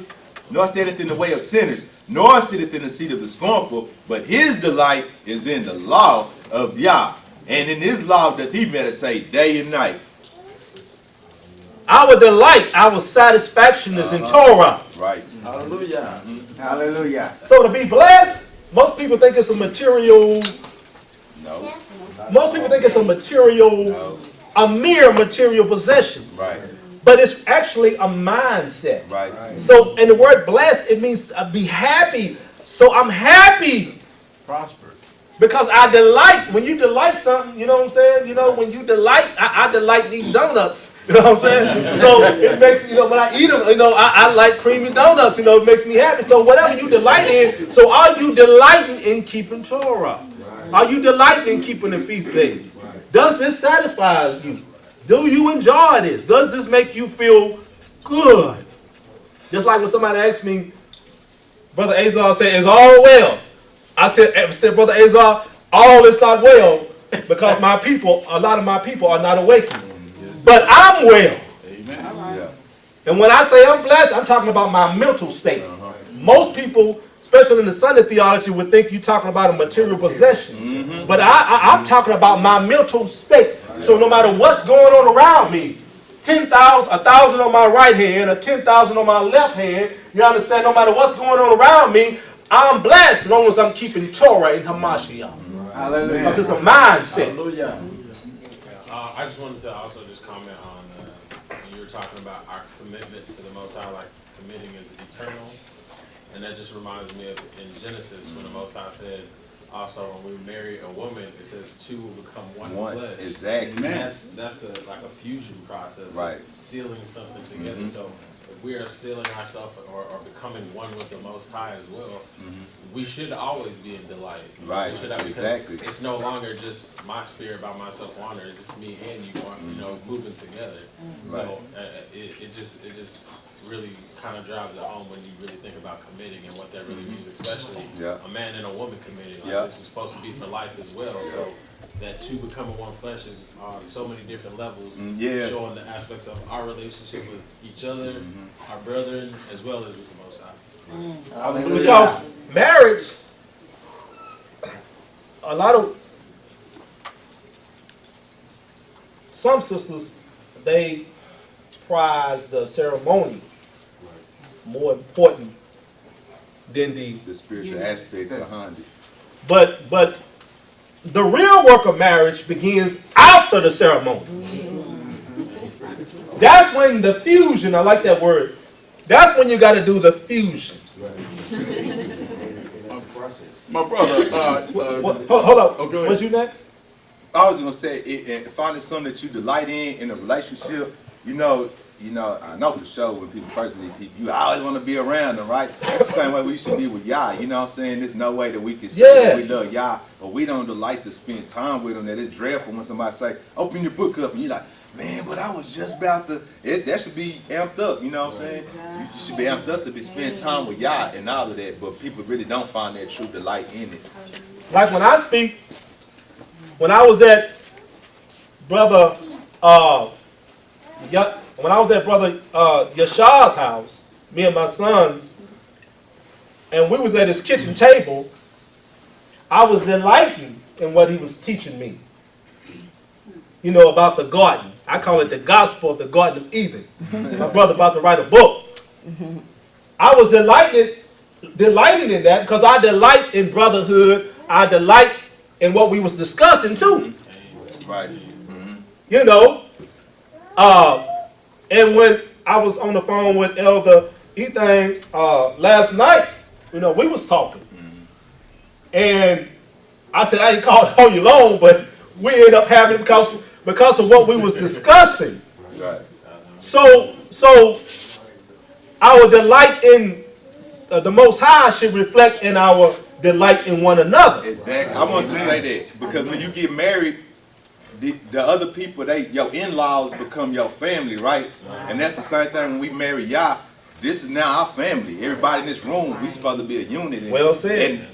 [SPEAKER 6] nor standeth in the way of sinners, nor sitteth in the seat of the scornful, but his delight is in the law of Yah, and in his law doth he meditate day and night.
[SPEAKER 2] Our delight, our satisfaction is in Torah.
[SPEAKER 6] Right.
[SPEAKER 7] Hallelujah.
[SPEAKER 8] Hallelujah.
[SPEAKER 2] So to be blessed, most people think it's a material.
[SPEAKER 6] No.
[SPEAKER 2] Most people think it's a material,
[SPEAKER 6] No.
[SPEAKER 2] a mere material possession.
[SPEAKER 6] Right.
[SPEAKER 2] But it's actually a mindset.
[SPEAKER 6] Right.
[SPEAKER 2] So, in the word blessed, it means be happy. So I'm happy
[SPEAKER 7] Prosper.
[SPEAKER 2] because I delight. When you delight something, you know what I'm saying? You know, when you delight, I delight these donuts. You know what I'm saying? So it makes, you know, when I eat them, you know, I like creamy donuts. You know, it makes me happy. So whatever you delight in, so are you delighting in keeping Torah? Are you delighting in keeping the feast days? Does this satisfy you? Do you enjoy this? Does this make you feel good? Just like when somebody asked me, Brother Azar said, "Is all well?" I said, Brother Azar, all is not well because my people, a lot of my people are not awakened. But I'm well.
[SPEAKER 7] Amen.
[SPEAKER 6] Yeah.
[SPEAKER 2] And when I say I'm blessed, I'm talking about my mental state. Most people, especially in the Sunday theology, would think you're talking about a material possession. But I'm talking about my mental state. So no matter what's going on around me, 10,000, 1,000 on my right hand, or 10,000 on my left hand, you understand? No matter what's going on around me, I'm blessed as long as I'm keeping Torah in Hamashiach.
[SPEAKER 8] Hallelujah.
[SPEAKER 2] Because it's a mindset.
[SPEAKER 7] Hallelujah.
[SPEAKER 3] I just wanted to also just comment on when you were talking about our commitment to the Most High, like committing is eternal, and that just reminds me of in Genesis when the Most High said, also when we marry a woman, it says two will become one flesh.
[SPEAKER 6] Exactly.
[SPEAKER 3] That's like a fusion process,
[SPEAKER 6] Right.
[SPEAKER 3] it's sealing something together. So if we are sealing ourselves or becoming one with the Most High as well, we should always be in delight.
[SPEAKER 6] Right,
[SPEAKER 3] We should have, because
[SPEAKER 6] exactly.
[SPEAKER 3] it's no longer just my spirit by myself wandering. It's just me and you, you know, moving together. So it just really kind of drives it home when you really think about committing and what that really means, especially a man and a woman committing. Like this is supposed to be for life as well. So that two becoming one flesh is on so many different levels, showing the aspects of our relationship with each other, our brethren, as well as with the Most High.
[SPEAKER 2] Because marriage, a lot of some sisters, they prize the ceremony more important than the
[SPEAKER 6] spiritual aspect behind it.
[SPEAKER 2] But the real work of marriage begins after the ceremony. That's when the fusion, I like that word. That's when you got to do the fusion.
[SPEAKER 7] My brother,
[SPEAKER 2] Hold up.
[SPEAKER 7] Oh, go ahead.
[SPEAKER 2] What's you next?
[SPEAKER 6] I was gonna say, finding something that you delight in a relationship, you know, I know for sure when people first meet people, you always want to be around them, right? That's the same way we should be with Yah. You know what I'm saying? There's no way that we can say that we love Yah, but we don't delight to spend time with them. That it's dreadful when somebody say, "Open your book up," and you're like, "Man, but I was just about to." That should be amped up. You know what I'm saying? You should be amped up to spend time with Yah and all of that. But people really don't find that true delight in it.
[SPEAKER 2] Like when I speak, when I was at Brother Yashah's house, me and my sons, and we was at his kitchen table, I was delighting in what he was teaching me. You know, about the garden. I call it the gospel of the Garden of Eden. My brother about to write a book. I was delighting in that because I delight in brotherhood. I delight in what we was discussing too.
[SPEAKER 6] Right.
[SPEAKER 2] You know, and when I was on the phone with Elder Ethan last night, you know, we was talking. And I said, I ain't called on you long, but we ended up having it because of what we was discussing.
[SPEAKER 6] Right.
[SPEAKER 2] So our delight in the Most High should reflect in our delight in one another.
[SPEAKER 6] Exactly. I wanted to say that because when you get married, the other people, your in-laws become your family, right? And that's the same thing when we marry Yah. This is now our family. Everybody in this room, we supposed to be a unit.
[SPEAKER 2] Well said.
[SPEAKER 6] And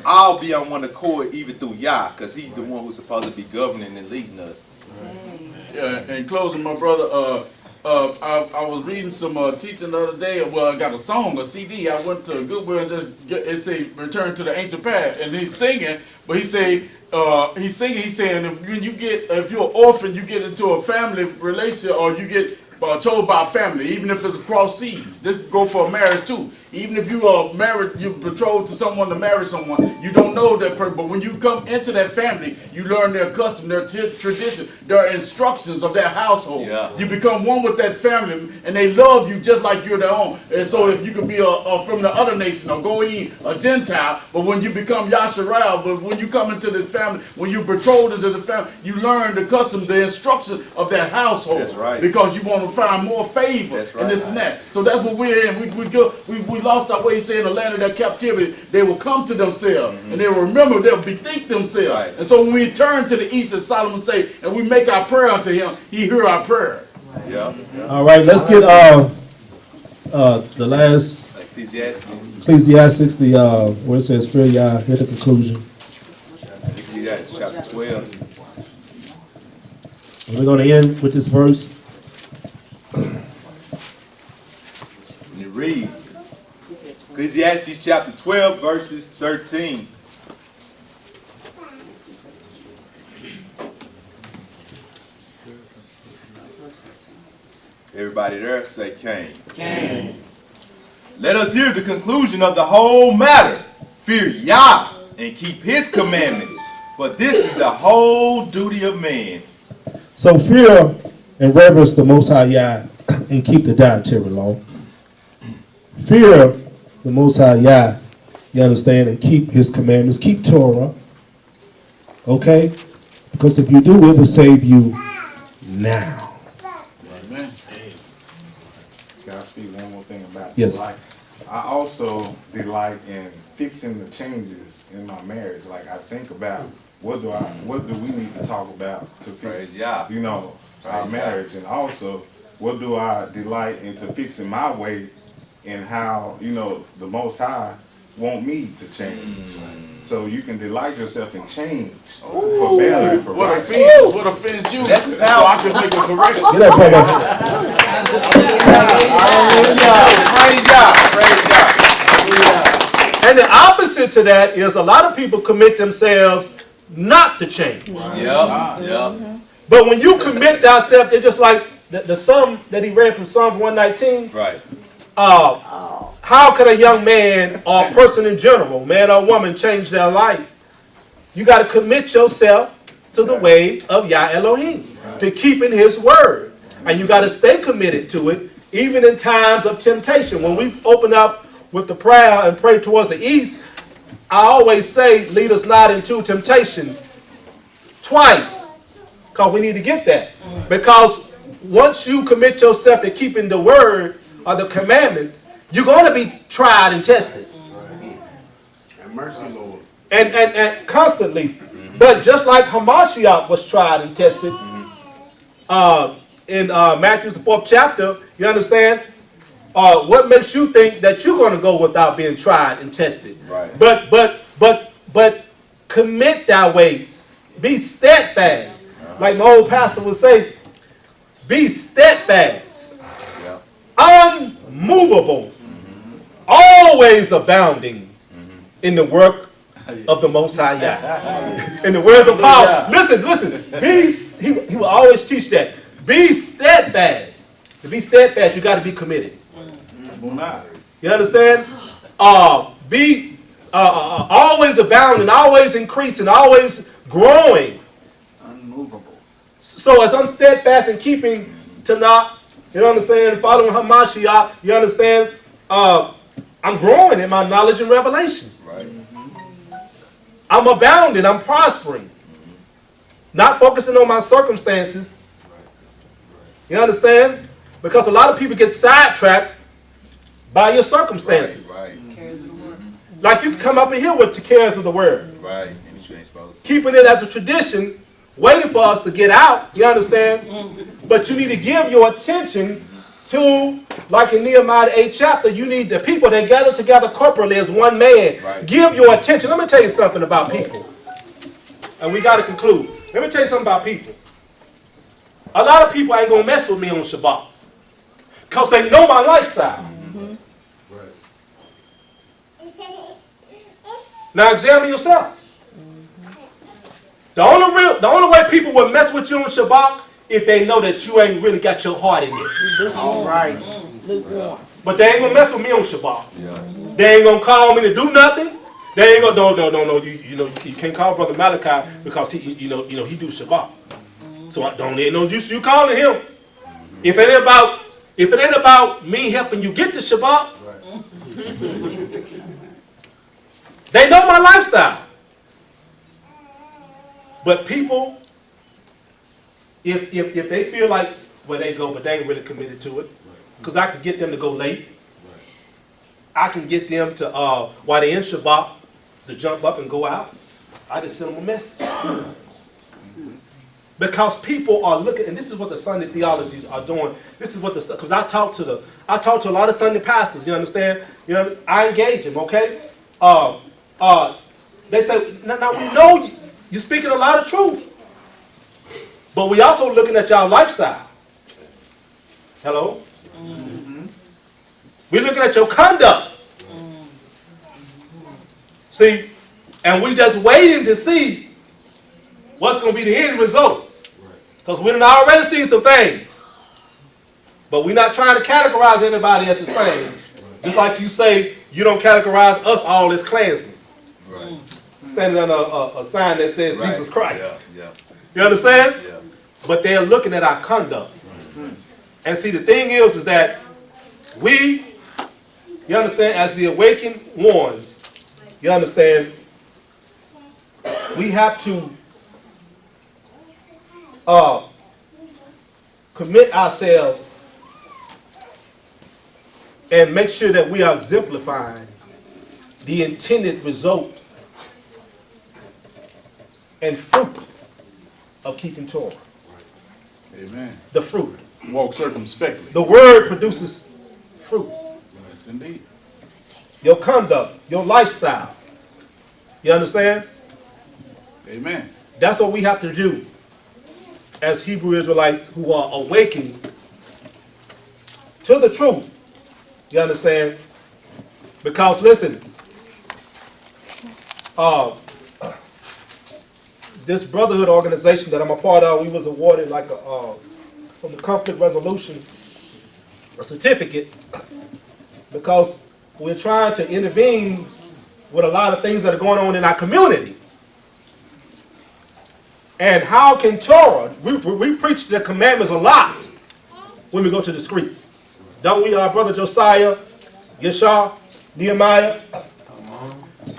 [SPEAKER 6] I'll be on one accord even through Yah, because he's the one who's supposed to be governing and leading us.
[SPEAKER 7] Yeah, in closing, my brother, I was reading some teaching the other day. Well, I got a song, a CD. I went to Goodwill and it say "Return to the Ancient Path," and he's singing. But he saying if you're an orphan, you get into a family relationship, or you get chose by a family, even if it's across seas. This go for a marriage too. Even if you are married, you're betrothed to someone to marry someone, you don't know that person, but when you come into that family, you learn their custom, their tradition, their instructions of their household.
[SPEAKER 6] Yeah.
[SPEAKER 7] You become one with that family, and they love you just like you're their own. And so if you could be from the other nation, or go in a Gentile, but when you become Yasharal, but when you come into the family, when you're betrothed into the family, you learn the custom, the instruction of that household.
[SPEAKER 6] That's right.
[SPEAKER 7] Because you want to find more favor.
[SPEAKER 6] That's right.
[SPEAKER 7] And this and that. So that's what we're in. We lost our way. He said in the land of their captivity, they will come to themselves, and they will remember, they'll bethink themselves.
[SPEAKER 6] Right.
[SPEAKER 7] And so when we turn to the east, as Solomon say, and we make our prayer unto him, he hear our prayers.
[SPEAKER 6] Yeah.
[SPEAKER 2] All right, let's get the last Ecclesiastes, where it says fear Yah, hear the conclusion.
[SPEAKER 6] Ecclesiastes chapter 12.
[SPEAKER 2] And we're going to end with this verse.
[SPEAKER 6] And it reads, Ecclesiastes chapter 12, verses 13. Everybody there say Cain.
[SPEAKER 8] Cain.
[SPEAKER 6] Let us hear the conclusion of the whole matter. Fear Yah and keep his commandments, for this is the whole duty of man.
[SPEAKER 2] So fear and reverence the Most High Yah and keep the dietary law. Fear the Most High Yah, you understand, and keep his commandments, keep Torah, okay? Because if you do, it will save you now.
[SPEAKER 7] Amen.
[SPEAKER 10] Can I speak one more thing about
[SPEAKER 2] Yes.
[SPEAKER 10] delight? I also delight in fixing the changes in my marriage. Like I think about what do we need to talk about to fix,
[SPEAKER 6] Praise Yah.
[SPEAKER 10] you know, our
[SPEAKER 6] Praise
[SPEAKER 10] marriage, and also what do I delight into fixing my way and how, you know, the Most High want me to change. So you can delight yourself in change for better and for
[SPEAKER 7] What
[SPEAKER 10] right.
[SPEAKER 7] offends you?
[SPEAKER 6] That's
[SPEAKER 7] So I can make a correction.
[SPEAKER 2] Get that brother.
[SPEAKER 6] Praise Yah. Praise Yah.
[SPEAKER 12] And the opposite to that is a lot of people commit themselves not to change.
[SPEAKER 6] Yep.
[SPEAKER 12] But when you commit thyself, it's just like the psalm that he read from Psalm 119.
[SPEAKER 6] Right.
[SPEAKER 12] How can a young man or a person in general, man or woman, change their life? You got to commit yourself to the way of Yah Elohim, to keeping his word. And you got to stay committed to it, even in times of temptation. When we open up with the prayer and pray towards the east, I always say, lead us not into temptation twice, because we need to get that. Because once you commit yourself to keeping the word or the commandments, you're going to be tried and tested.
[SPEAKER 11] Have mercy, Lord.
[SPEAKER 12] And constantly. But just like Hamashiach was tried and tested in Matthew the 4th chapter, you understand? What makes you think that you're going to go without being tried and tested?
[SPEAKER 6] Right.
[SPEAKER 12] But commit thy ways. Be steadfast. Like my old pastor would say, be steadfast. Unmovable. Always abounding in the work of the Most High Yah. In the words of Paul, listen, he will always teach that. Be steadfast. To be steadfast, you got to be committed. You understand? Be always abounding, always increasing, always growing.
[SPEAKER 8] Unmovable.
[SPEAKER 12] So as I'm steadfast in keeping Tanakh, you understand, following Hamashiach, you understand, I'm growing in my knowledge and revelation.
[SPEAKER 6] Right.
[SPEAKER 12] I'm abounding, I'm prospering. Not focusing on my circumstances. You understand? Because a lot of people get sidetracked by your circumstances.
[SPEAKER 6] Right.
[SPEAKER 12] Like you can come up in here with the cares of the word.
[SPEAKER 6] Right. And you ain't supposed to.
[SPEAKER 12] Keeping it as a tradition waiting for us to get out. You understand? But you need to give your attention to, like in Nehemiah 8th chapter, you need the people that gather together corporately as one man.
[SPEAKER 6] Right.
[SPEAKER 12] Give your attention. Let me tell you something about people. And we got to conclude. Let me tell you something about people. A lot of people ain't going to mess with me on Shabbat. Because they know my lifestyle. Now examine yourself. The only way people will mess with you on Shabbat if they know that you ain't really got your heart in it.
[SPEAKER 8] All right.
[SPEAKER 12] But they ain't gonna mess with me on Shabbat. They ain't gonna call me to do nothing. They ain't gonna no. You can't call Brother Malachi because he he do Shabbat. So I don't need no use you calling him. If it ain't about me helping you get to Shabbat, they know my lifestyle. But people, if they feel like, well, they go, but they ain't really committed to it, because I can get them to go late. I can get them to, while they're in Shabbat, to jump up and go out. I just send them a message. Because people are looking, and this is what the Sunday theologies are doing. This is what because I talk to a lot of Sunday pastors. You understand? I engage them. Okay. They say, now we know you're speaking a lot of truth, but we also looking at y'all lifestyle. Hello. We're looking at your conduct. See, and we just waiting to see what's going to be the end result. Because we done already seen some things. But we're not trying to categorize anybody as the same. Just like you say, you don't categorize us all as Klansmen.
[SPEAKER 6] Right.
[SPEAKER 12] Standing on a sign that says
[SPEAKER 6] Right.
[SPEAKER 12] Jesus Christ.
[SPEAKER 6] Yeah.
[SPEAKER 12] You understand?
[SPEAKER 6] Yeah.
[SPEAKER 12] But they're looking at our conduct. And see, the thing is that we, you understand, as the awakened ones, you understand, we have to commit ourselves and make sure that we are exemplifying the intended result and fruit of keeping Torah.
[SPEAKER 7] Amen.
[SPEAKER 12] The fruit.
[SPEAKER 7] Walk circumspectly.
[SPEAKER 12] The word produces fruit.
[SPEAKER 7] Yes, indeed.
[SPEAKER 12] Your conduct, your lifestyle. You understand?
[SPEAKER 7] Amen.
[SPEAKER 12] That's what we have to do as Hebrew Israelites who are awakening to the truth. You understand? Because listen, this brotherhood organization that I'm a part of, we was awarded like from the conflict resolution a certificate because we're trying to intervene with a lot of things that are going on in our community. And how can Torah, we preach the commandments a lot when we go to the streets. Don't we, our brother Josiah, Yeshua, Nehemiah?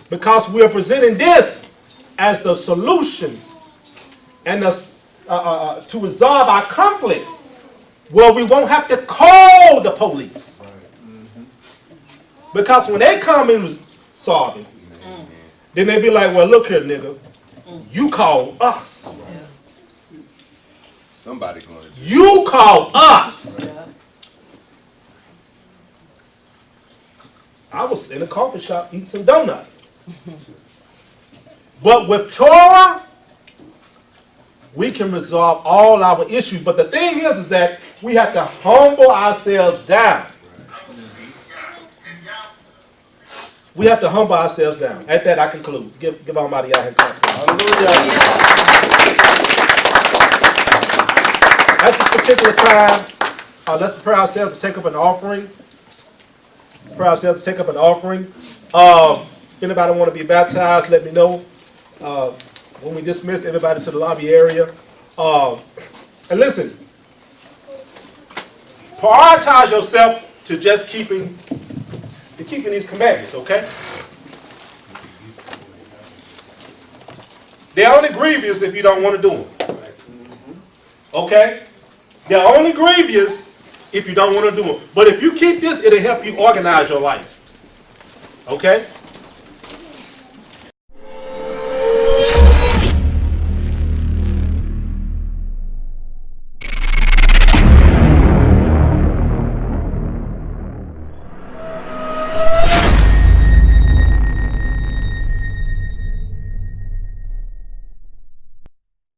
[SPEAKER 12] Because we are presenting this as the solution and to resolve our conflict where we won't have to call the police. Because when they come in solving, then they be like, well, look here, nigga. You call us.
[SPEAKER 6] Somebody going to do.
[SPEAKER 12] You call us. I was in a coffee shop eating some donuts. But with Torah, we can resolve all our issues. But the thing is that we have to humble ourselves down. We have to humble ourselves down. At that, I conclude. Give Almighty Yah his clap. At this particular time, let's prepare ourselves to take up an offering. Prepare ourselves to take up an offering. If anybody want to be baptized, let me know. When we dismiss everybody to the lobby area. And listen, prioritize yourself to just keeping these commandments, okay? They're only grievous if you don't want to do them. Okay? They're only grievous if you don't want to do them. But if you keep this, it'll help you organize your life. Okay?